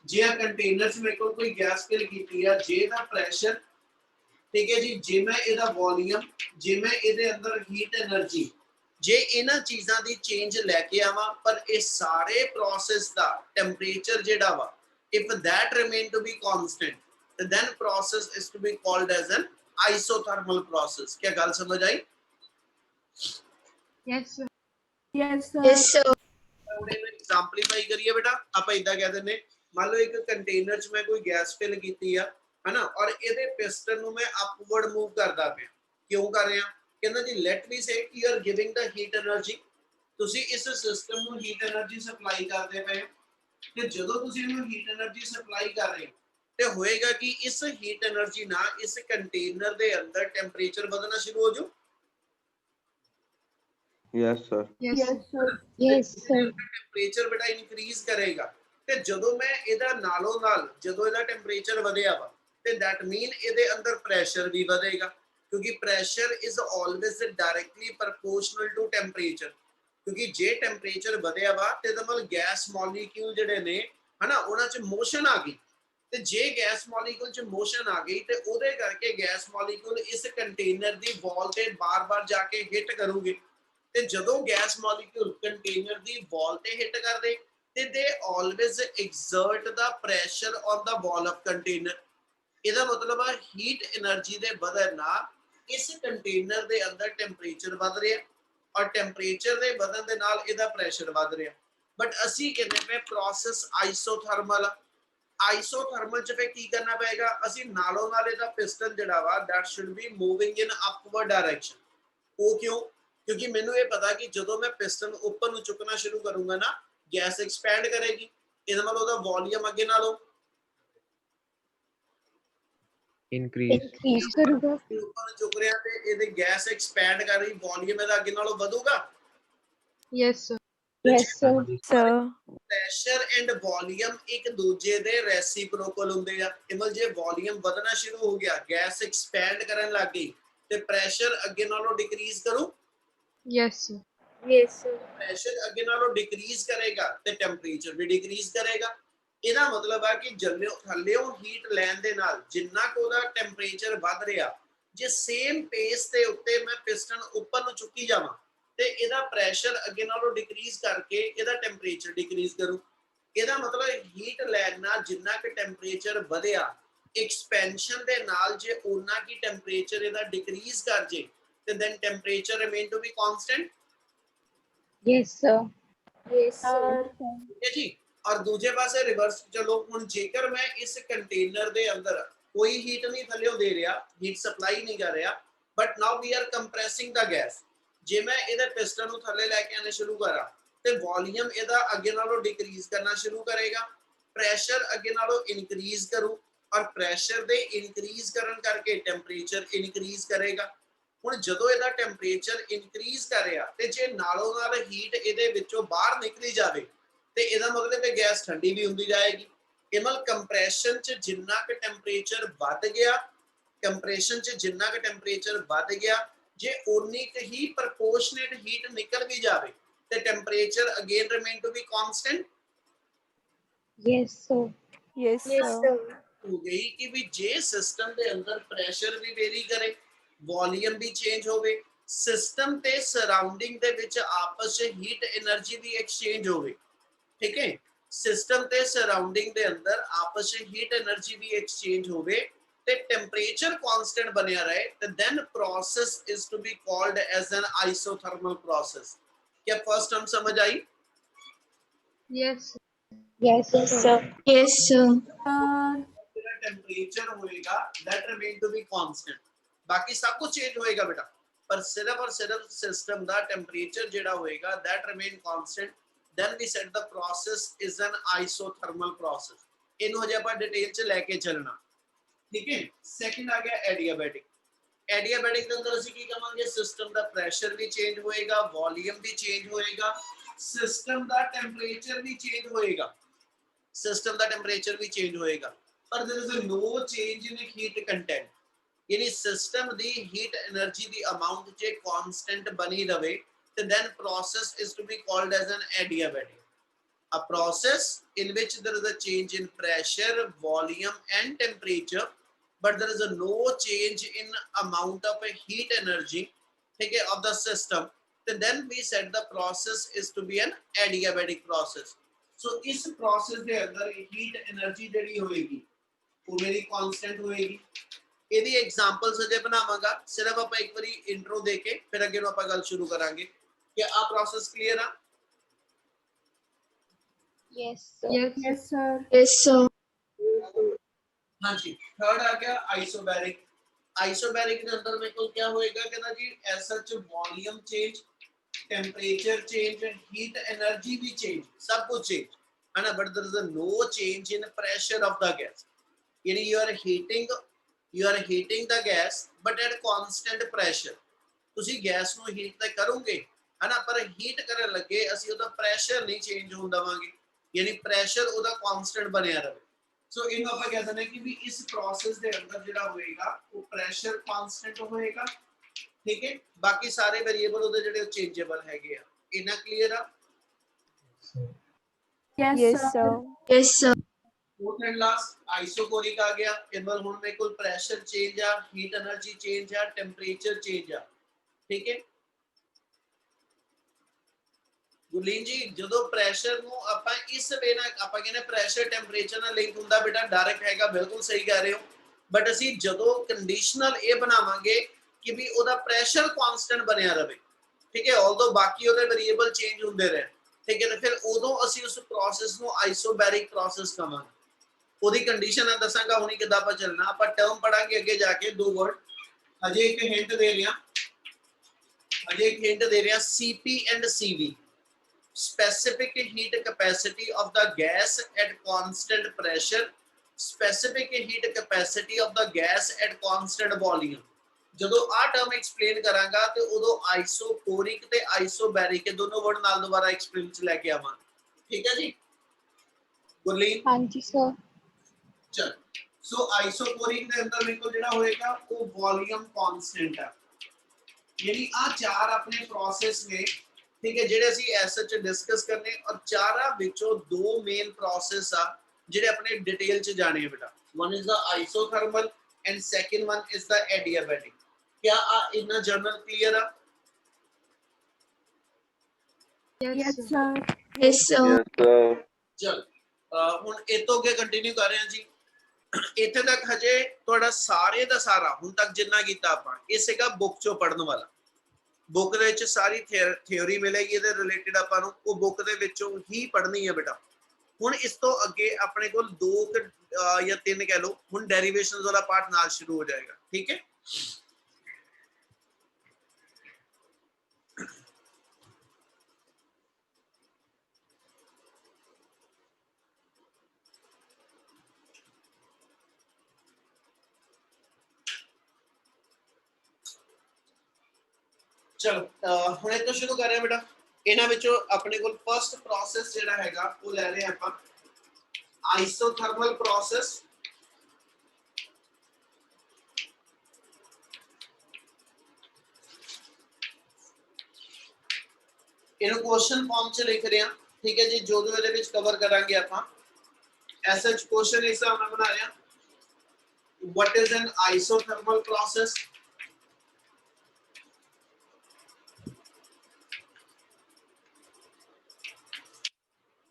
ਜੇ ਆ ਕੰਟੇਨਰ ਚ ਮੇਰੇ ਕੋਲ ਕੋਈ ਗੈਸ ਫਿਲ ਕੀਤੀ ਆ, ਜੇ ਦਾ ਪ੍ਰੈਸ਼ਰ, ਠੀਕ ਹੈ ਜੀ, ਜੇ ਮੈਂ ਇਹਦਾ ਵੋਲੀਅਮ, ਜੇ ਮੈਂ ਇਹਦੇ ਅੰਦਰ ਹੀਟ એનર્ਜੀ, ਜੇ ਇਹਨਾਂ ਚੀਜ਼ਾਂ ਦੀ ਚੇਂਜ ਲੈ ਕੇ ਆਵਾਂ, ਪਰ ਇਹ ਸਾਰੇ ਪ੍ਰੋਸੈਸ ਦਾ ਟੈਂਪਰੇਚਰ ਜਿਹੜਾ ਵਾ if that remain to be constant then process is to be called as an isothermal process। क्या ਗੱਲ समझ आई? Yes, sir. Yes, sir. Yes, sir. ਹੁਣ ਇਹਨੂੰ ਐਗਜ਼ਾਮਪਲੀਫਾਈ ਕਰੀਏ ਬੇਟਾ। ਆਪਾਂ ਇਦਾਂ ਕਹਿ ਦਿੰਨੇ, ਮੰਨ ਲਓ ਇੱਕ ਕੰਟੇਨਰ ਚ ਮੈਂ ਕੋਈ ਗੈਸ ਫਿਲ ਕੀਤੀ ਆ ਹਨਾ, ਔਰ ਇਹਦੇ ਪਿਸਟਨ ਨੂੰ ਮੈਂ ਅਪਵਰਡ ਮੂਵ ਕਰਦਾ ਪਿਆ। ਕਿਉਂ ਕਰ ਰਿਹਾ? ਕਹਿੰਦਾ ਜੀ let me say you are giving the heat energy. ਤੁਸੀਂ ਇਸ ਸਿਸਟਮ ਨੂੰ ਹੀਟ એનર્ਜੀ ਸਪਲਾਈ ਕਰਦੇ ਪਏ ਹੋ, ਤੇ ਜਦੋਂ ਤੁਸੀਂ ਇਹਨੂੰ ਹੀਟ એનર્ਜੀ ਸਪਲਾਈ ਕਰ ਰਹੇ ਹੋ ਤੇ ਹੋਏਗਾ ਕਿ ਇਸ ਹੀਟ એનર્ਜੀ ਨਾਲ ਇਸ ਕੰਟੇਨਰ ਦੇ ਅੰਦਰ ਟੈਂਪਰੇਚਰ ਵਧਣਾ ਸ਼ੁਰੂ ਹੋ ਜਾਊ। Yes, sir. Yes, Yes, sir. Yes, sir. Temperature ਬੇਟਾ ਇਨਕਰੀਜ਼ ਕਰੇਗਾ, ਤੇ ਜਦੋਂ ਮੈਂ ਇਹਦਾ ਨਾਲੋਂ ਨਾਲ ਜਦੋਂ ਇਹਦਾ ਟੈਂਪਰੇਚਰ ਵਧਿਆ ਵਾ ਤੇ ਦੈਟ ਮੀਨ ਇਹਦੇ ਅੰਦਰ ਪ੍ਰੈਸ਼ਰ ਵੀ ਵਧੇਗਾ, ਕਿਉਂਕਿ pressure is always directly proportional to temperature. ਕਿਉਂਕਿ ਜੇ ਟੈਂਪਰੇਚਰ ਵਧਿਆ ਵਾ ਤੇ ਇਹਦਾ ਮਤਲਬ ਗੈਸ ਮੋਲੀਕਿਊਲ ਜਿਹੜੇ ਨੇ ਹਨਾ, ਉਹਨਾਂ 'ਚ ਮੋਸ਼ਨ ਆ ਗਈ, ਤੇ ਜੇ ਗੈਸ ਮੋਲੀਕਿਊਲ 'ਚ ਮੋਸ਼ਨ ਆ ਗਈ ਤੇ ਉਹਦੇ ਕਰਕੇ ਗੈਸ ਮੋਲੀਕਿਊਲ ਇਸ ਕੰਟੇਨਰ ਦੀ ਵਾਲ ਤੇ ਬਾਰ-ਬਾਰ ਜਾ ਕੇ ਹਿੱਟ ਕਰੂਗੇ, ਤੇ ਜਦੋਂ ਗੈਸ ਮੋਲੀਕਿਊਲ ਕੰਟੇਨਰ ਦੀ ਵਾਲ ਤੇ ਹਿੱਟ ਕਰਦੇ ਤੇ they always exert the pressure on the wall of container. ਇਹਦਾ ਮਤਲਬ ਆ ਹੀਟ એનર્ਜੀ ਦੇ ਵਧਣ ਨਾਲ ਇਸ ਕੰਟੇਨਰ ਦੇ ਅੰਦਰ ਟੈਂਪਰੇਚਰ ਵਧ ਰਿਹਾ, ਔਰ ਟੈਂਪਰੇਚਰ ਦੇ ਵਧਣ ਦੇ ਨਾਲ ਇਹਦਾ ਪ੍ਰੈਸ਼ਰ ਵਧ ਰਿਹਾ। ਬਟ ਅਸੀਂ ਕਹਿੰਦੇ ਪਏ ਪ੍ਰੋਸੈਸ ਆਈਸੋਥਰਮਲ ਆ। ਆਈਸੋਥਰਮਲ ਚ ਫੇ ਕੀ ਕਰਨਾ ਪਏਗਾ, ਅਸੀਂ ਨਾਲੋਂ ਨਾਲ ਇਹਦਾ ਪਿਸਟਨ ਜਿਹੜਾ ਵਾ that should be moving in upward direction। ਉਹ ਕਿਉਂ? ਕਿਉਂਕਿ ਮੈਨੂੰ ਇਹ ਪਤਾ ਕਿ ਜਦੋਂ ਮੈਂ ਪਿਸਟਨ ਉੱਪਰ ਨੂੰ ਚੁੱਕਣਾ ਸ਼ੁਰੂ ਕਰੂੰਗਾ ਨਾ, ਗੈਸ ਐਕਸਪੈਂਡ ਕਰੇਗੀ, ਇਹਦੇ ਨਾਲ ਉਹਦਾ ਵੋਲਿਊਮ ਅੱਗੇ ਨਾਲੋਂ increase करूँगा। ਉੱਪਰ ਨੂੰ ਚੁੱਕ ਰਿਹਾ ਤੇ ਇਹਦੇ ਗੈਸ ਐਕਸਪੈਂਡ ਕਰ ਰਹੀ, ਵੋਲਿਊਮ ਇਹਦਾ ਅੱਗੇ ਨਾਲੋਂ ਵਧੂਗਾ। Yes, sir. Yes, sir. Sir. Pressure and volume ਇੱਕ ਦੂਜੇ ਦੇ ਰੈਸੀਪ੍ਰੋਕਲ ਹੁੰਦੇ ਆ। ਇਮਲ ਜੇ ਵੋਲਿਊਮ ਵਧਣਾ ਸ਼ੁਰੂ ਹੋ ਗਿਆ, ਗੈਸ ਐਕਸਪੈਂਡ ਕਰਨ ਲੱਗ ਗਈ ਤੇ ਪ੍ਰੈਸ਼ਰ ਅੱਗੇ ਨਾਲੋਂ ਡਿਕਰੀਜ਼ ਕਰੂ। Yes, sir. Yes, sir. Pressure ਅੱਗੇ ਨਾਲੋਂ ਡਿਕਰੀਜ਼ ਕਰੇਗਾ ਤੇ ਟੈਂਪਰੇਚਰ ਵੀ ਡਿਕਰੀਜ਼ ਕਰੇਗਾ। ਇਹਦਾ ਮਤਲਬ ਹੈ ਕਿ ਥੱਲਿਓਂ ਹੀਟ ਲੈਣ ਦੇ ਨਾਲ ਜਿੰਨਾ ਕੁ ਉਹਦਾ ਟੈਂਪਰੇਚਰ ਵੱਧ ਰਿਹਾ, ਜੇ ਸੇਮ ਪੇਸ ਦੇ ਉੱਤੇ ਮੈਂ ਪਿਸਟਨ ਉੱਪਰ ਨੂੰ ਚੁੱਕੀ ਜਾਵਾਂ ਤੇ ਇਹਦਾ ਪ੍ਰੈਸ਼ਰ ਅੱਗੇ ਨਾਲੋਂ ਡਿਕਰੀਜ਼ ਕਰਕੇ ਇਹਦਾ ਟੈਂਪਰੇਚਰ ਡਿਕਰੀਜ਼ ਕਰੂ। ਇਹਦਾ ਮਤਲਬ ਹੀਟ ਲੈਣ ਨਾਲ ਜਿੰਨਾ ਕਿ ਟੈਂਪਰੇਚਰ ਵਧਿਆ, ਐਕਸਪੈਂਸ਼ਨ ਦੇ ਨਾਲ ਜੇ ਉਨਾ ਕੀ ਟੈਂਪਰੇਚਰ ਇਹਦਾ ਡਿਕਰੀਜ਼ ਕਰ ਜੇ ਤੇ then temperature remain to be constant। Yes, sir. Yes, sir. ਠੀਕ ਹੈ ਜੀ। ਔਰ ਦੂਜੇ ਪਾਸੇ ਰਿਵਰਸ ਚਲੋ, ਹੁਣ ਜੇਕਰ ਮੈਂ ਇਸ ਕੰਟੇਨਰ ਦੇ ਅੰਦਰ ਕੋਈ ਹੀਟ ਨਹੀਂ ਥੱਲਿਓਂ ਦੇ ਰਿਹਾ, ਹੀਟ ਸਪਲਾਈ ਨਹੀਂ ਕਰ ਰਿਹਾ, but now we are compressing the gas. ਜੇ ਮੈਂ ਇਹਦੇ ਪਿਸਟਨ ਨੂੰ ਥੱਲੇ ਲੈ ਕੇ ਆਣੇ ਸ਼ੁਰੂ ਕਰਾਂ ਤੇ ਵੋਲਿਊਮ ਇਹਦਾ ਅੱਗੇ ਨਾਲੋਂ ਡਿਕਰੀਜ਼ ਕਰਨਾ ਸ਼ੁਰੂ ਕਰੇਗਾ, ਪ੍ਰੈਸ਼ਰ ਅੱਗੇ ਨਾਲੋਂ ਇਨਕਰੀਜ਼ ਕਰੂ ਔਰ ਪ੍ਰੈਸ਼ਰ ਦੇ ਇਨਕਰੀਜ਼ ਕਰਨ ਕਰਕੇ ਟੈਂਪਰੇਚਰ ਇਨਕਰੀਜ਼ ਕਰੇਗਾ। ਹੁਣ ਜਦੋਂ ਇਹਦਾ ਟੈਂਪਰੇਚਰ ਇਨਕਰੀਜ਼ ਕਰ ਰਿਹਾ ਤੇ ਜੇ ਨਾਲੋਂ ਨਾਲ ਹੀਟ ਇਹਦੇ ਵਿੱਚੋਂ ਬਾਹਰ ਨਿਕਲੀ ਜਾਵੇ ਤੇ ਇਹਦਾ ਮਤਲਬ ਹੈ ਗੈਸ ਠੰਡੀ ਵੀ ਹੁੰਦੀ ਜਾਏਗੀ। ਇਮਲ ਕੰਪਰੈਸ਼ਨ ਚ ਜਿੰਨਾ ਕਿ ਟੈਂਪਰੇਚਰ ਵੱਧ ਗਿਆ, ਕੰਪਰੈਸ਼ਨ ਚ ਜਿੰਨਾ ਕਿ ਟੈਂਪਰੇਚਰ ਵੱਧ ਗਿਆ, ਜੇ ਉਨੀ ਕੁ ਹੀ ਪ੍ਰਪੋਰਸ਼ਨੇਟ ਹੀਟ ਨਿਕਲ ਵੀ ਜਾਵੇ ਤੇ temperature again remain to be constant. Yes, sir. Yes, Yes, sir. sir. ਹੋ ਗਈ ਕਿ ਵੀ ਜੇ ਸਿਸਟਮ ਦੇ ਅੰਦਰ ਪ੍ਰੈਸ਼ਰ ਵੀ ਵੇਰੀ ਕਰੇ, ਵੋਲਿਊਮ ਵੀ ਚੇਂਜ ਹੋਵੇ, ਸਿਸਟਮ ਤੇ ਸਰਾਊਂਡਿੰਗ ਦੇ ਵਿੱਚ ਆਪਸ ਵਿੱਚ ਹੀਟ એનર્ਜੀ ਦੀ ਐਕਸਚੇਂਜ ਹੋਵੇ। ਠੀਕ ਹੈ, ਸਿਸਟਮ ਤੇ ਸਰਾਊਂਡਿੰਗ ਦੇ ਅੰਦਰ ਆਪਸ ਵਿੱਚ ਹੀਟ એનર્ਜੀ ਵੀ ਐਕਸਚੇਂਜ ਹੋਵੇ ਤੇ ਟੈਂਪਰੇਚਰ ਕਾਂਸਟੈਂਟ ਬਣਿਆ ਰਹੇ ਤੇ then process is to be called as an isothermal process। क्या फर्स्ट टर्म समझ आई? Yes, sir. Yes, sir. Yes, sir. तेरा टेंपरेचर होएगा that remain to be constant, बाकी सब कुछ चेंज होएगा बेटा, पर सिर्फ और सिर्फ सिस्टम दा टेंपरेचर जेड़ा होएगा that remain constant। then we said the process is an isothermal process। इन्हों जे ਆਪਾਂ डिटेल ਚ ਲੈ ਕੇ ਚੱਲਣਾ। ठीक है, सेकंड आ गया एडियाबैटिक। एडियाबैटिक ਦੇ ਅੰਦਰ ਅਸੀਂ ਕੀ ਕਹਾਂਗੇ, ਸਿਸਟਮ ਦਾ ਪ੍ਰੈਸ਼ਰ ਵੀ ਚੇਂਜ ਹੋਏਗਾ, ਵੋਲਿਊਮ ਵੀ ਚੇਂਜ ਹੋਏਗਾ, ਸਿਸਟਮ ਦਾ ਟੈਂਪਰੇਚਰ ਵੀ ਚੇਂਜ ਹੋਏਗਾ, ਸਿਸਟਮ ਦਾ ਟੈਂਪਰੇਚਰ ਵੀ ਚੇਂਜ ਹੋਏਗਾ, ਪਰ there is no change in heat content. यानी सिस्टम दी हीट एनर्जी दी अमाउंट जे कांस्टेंट बनी रहे तो then process is to be called as an adiabatic। A process in which there is a change in pressure, volume and temperature, but there is a no change in amount of a heat energy, okay, of the system, then we said the process is to be an adiabatic process। so इस process ਦੇ ਅੰਦਰ heat energy ਜਿਹੜੀ ਹੋਏਗੀ ਉਹ ਮੇਰੀ constant ਹੋਏਗੀ। ਇਹਦੀ ਐਗਜ਼ਾਮਪਲਸ ਅਜੇ ਬਣਾਵਾਂਗਾ, ਸਿਰਫ ਆਪਾਂ ਇੱਕ ਵਾਰੀ ਇੰਟਰੋ ਦੇ ਕੇ ਫਿਰ ਅੱਗੇ ਨੂੰ ਆਪਾਂ ਗੱਲ ਸ਼ੁਰੂ ਕਰਾਂਗੇ। ਕਿ ਆ ਪ੍ਰੋਸੈਸ ਕਲੀਅਰ ਆ? Yes, sir. Yes, sir. Yes, sir. हाँ जी, थर्ड आ गया आइसोबैरिक। आइसोबैरिक के अंदर में को क्या होएगा कहना जी, as such volume change, temperature change, heat energy भी चेंज, सब कुछ चेंज है ना, but there is no change in pressure of the gas. यानी you are heating the gas but at constant pressure. ਤੁਸੀਂ ਗੈਸ ਨੂੰ ਹੀਟ ਤਾਂ ਕਰੋਗੇ ਹੈ ਨਾ, ਪਰ ਹੀਟ ਕਰਨ ਲੱਗੇ ਅਸੀਂ ਉਹਦਾ ਪ੍ਰੈਸ਼ਰ ਨਹੀਂ ਚੇਂਜ ਹੋਣ ਦਵਾਂਗੇ, ਯਾਨੀ ਪ੍ਰੈਸ਼ਰ ਉਹਦਾ ਕਾਂਸਟੈਂਟ ਬਣਿਆ ਰਹੇ। ਸੋ ਇਹਨੂੰ ਆਪਾਂ ਕਹਿ ਦਿੰਦੇ ਕਿ ਵੀ ਇਸ ਪ੍ਰੋਸੈਸ ਦੇ ਅੰਦਰ ਜਿਹੜਾ ਹੋਏਗਾ ਉਹ ਪ੍ਰੈਸ਼ਰ ਕਾਂਸਟੈਂਟ ਹੋਏਗਾ। ਠੀਕ ਹੈ, ਬਾਕੀ ਸਾਰੇ ਵੇਰੀਏਬਲ ਉਹਦੇ ਜਿਹੜੇ ਚੇਂਜੇਬਲ ਹੈਗੇ ਆ। ਇਹਨਾਂ ਕਲੀਅਰ ਆ? Yes, Yes, sir. sir. Yes, sir. Fourth and last isochoric आ गया। इनमें हुन में कोई प्रेशर चेंज आ, हीट एनर्जी चेंज आ, टेंपरेचर चेंज आ। ठीक है गुरलीन जी, ਜਦੋਂ ਪ੍ਰੈਸ਼ਰ ਨੂੰ ਆਪਾਂ ਇਸ ਵੇ ਨਾਲ ਆਪਾਂ ਕਹਿੰਦੇ ਪ੍ਰੈਸ਼ਰ ਟੈਂਪਰੇਚਰ ਨਾਲ ਲਿੰਕ ਹੁੰਦਾ ਬੇਟਾ, ਡਾਇਰੈਕਟ ਹੈਗਾ, ਬਿਲਕੁਲ ਸਹੀ ਕਹਿ ਰਹੇ ਹੋ। ਬਟ ਅਸੀਂ ਜਦੋਂ ਕੰਡੀਸ਼ਨਲ ਇਹ ਬਣਾਵਾਂਗੇ ਕਿ ਵੀ ਉਹਦਾ ਪ੍ਰੈਸ਼ਰ ਕਾਂਸਟੈਂਟ ਬਣਿਆ ਰਹੇ, ਠੀਕ ਹੈ, ਆਲਦੋ ਬਾਕੀ ਉਹਦੇ ਵੇਰੀਏਬਲ ਚੇਂਜ ਹੁੰਦੇ ਰਹੇ, ਠੀਕ ਹੈ, ਤੇ ਫਿਰ ਉਦੋਂ ਅਸੀਂ ਉਸ ਪ੍ਰੋਸੈਸ ਨੂੰ ਆਈਸੋਬੈਰਿਕ ਪ੍ਰੋਸੈਸ ਕਹਾਂਗੇ। ਉਹਦੀ ਕੰਡੀਸ਼ਨ ਆ ਦੱਸਾਂਗਾ ਹੁਣੀ ਕਿੱਦਾਂ ਆਪਾਂ ਚੱਲਣਾ। ਆਪਾਂ ਟਰਮ ਪੜਾਂਗੇ ਅੱਗੇ ਜਾ ਕੇ, ਦੋ ਵਰਡ ਹਜੇ ਇੱਕ ਹਿੰਟ ਦੇ ਰਿਹਾ CP and CV, specific heat capacity of the gas at constant pressure, specific heat capacity of the gas at constant volume। ਜਦੋਂ ਆ ਟਰਮ ਐਕਸਪਲੇਨ ਕਰਾਂਗਾ ਤੇ ਉਦੋਂ ਆਈਸੋਕੋਰਿਕ ਤੇ ਆਈਸੋਬੈਰਿਕ ਦੋਨੋਂ ਵਰਡ ਨਾਲ ਦੁਬਾਰਾ ਐਕਸਪਲੇਨ ਚ ਲੈ ਕੇ ਆਵਾਂਗੇ। ਠੀਕ ਹੈ ਜੀ ਗੁਰਲੀਨ? ਹਾਂਜੀ ਸਰ। ਚਲ ਸੋ ਆਈਸੋਕੋਰਿਕ ਦੇ ਅੰਦਰ ਮੇਰੇ ਕੋਲ ਜਿਹੜਾ ਹੋਏਗਾ ਉਹ ਵੋਲਿਊਮ ਕਾਂਸਟੈਂਟ ਹੈ। ਯਾਨੀ ਆ ਚਾਰ ਆਪਣੇ ਪ੍ਰੋਸੈਸ ਨੇ, ਠੀਕ ਹੈ, ਜਿਹੜੇ ਅਸੀਂ ਐਸਐਚ ਡਿਸਕਸ ਕਰਨੇ, ਔਰ ਚਾਰਾਂ ਵਿੱਚੋਂ ਦੋ ਮੇਨ ਪ੍ਰੋਸੈਸ ਆ ਜਿਹੜੇ ਆਪਣੇ ਡਿਟੇਲ ਚ ਜਾਣੇ ਆ ਬੇਟਾ। one is the isothermal and second one is the adiabatic। क्या इतना जर्नल क्लियर है? Yes, sir. Yes, sir. Yes, sir. चल ਹੁਣ ਇਹ ਤੋਂ ਅੱਗੇ ਕੰਟੀਨਿਊ ਕਰ ਰਹੇ ਹਾਂ ਜੀ। ਇੱਥੇ ਤੱਕ ਹਜੇ ਤੁਹਾਡਾ ਸਾਰੇ ਦਾ ਸਾਰਾ ਹੁਣ ਤੱਕ ਜਿੰਨਾ ਕੀਤਾ ਆਪਾਂ ਇਹ ਸੀਗਾ ਬੁੱਕ ਚੋਂ ਪੜਨ ਵਾਲਾ। ਬੁੱਕ ਦੇ ਵਿੱਚ ਸਾਰੀ ਥਿਉਰੀ ਮਿਲੇਗੀ ਇਹਦੇ ਰਿਲੇਟਡ ਆਪਾਂ ਨੂੰ, ਉਹ ਬੁੱਕ ਦੇ ਵਿੱਚੋਂ ਹੀ ਪੜਨੀ ਹੈ ਬੇਟਾ। ਹੁਣ ਇਸ ਤੋਂ ਅੱਗੇ ਆਪਣੇ ਕੋਲ ਦੋ ਜਾਂ ਤਿੰਨ ਕਹਿ ਲਓ, ਹੁਣ ਡੈਰੀਵੇਸ਼ਨਸ ਵਾਲਾ ਪਾਰਟ ਨਾਲ ਸ਼ੁਰੂ ਹੋ ਜਾਏਗਾ। ਠੀਕ ਹੈ, ਚਲੋ ਹੁਣ ਇਹ ਤੋਂ ਸ਼ੁਰੂ ਕਰ ਰਹੇ ਹਾਂ ਬੇਟਾ। ਇਹਨਾਂ ਵਿੱਚੋਂ ਆਪਣੇ ਕੋਲ ਫਰਸਟ ਪ੍ਰੋਸੈਸ ਜਿਹੜਾ ਹੈਗਾ ਉਹ ਲੈ ਰਹੇ ਆਪਾਂ ਆਈਸੋਥਰਮਲ ਪ੍ਰੋਸੈਸ। ਇਹਨੂੰ ਕੁਐਸਚਨ ਫਾਰਮ ਚ ਲਿਖ ਰਹੇ ਹਾਂ। ਠੀਕ ਹੈ ਜੀ, ਜੋ ਜੋ ਇਹਦੇ ਵਿੱਚ ਕਵਰ ਕਰਾਂਗੇ ਆਪਾਂ ਐਸਐਚ ਕੁਐਸਚਨ ਇਸ ਤਰ੍ਹਾਂ ਮੈਂ ਬਣਾ ਰਿਹਾ, what is an isothermal process?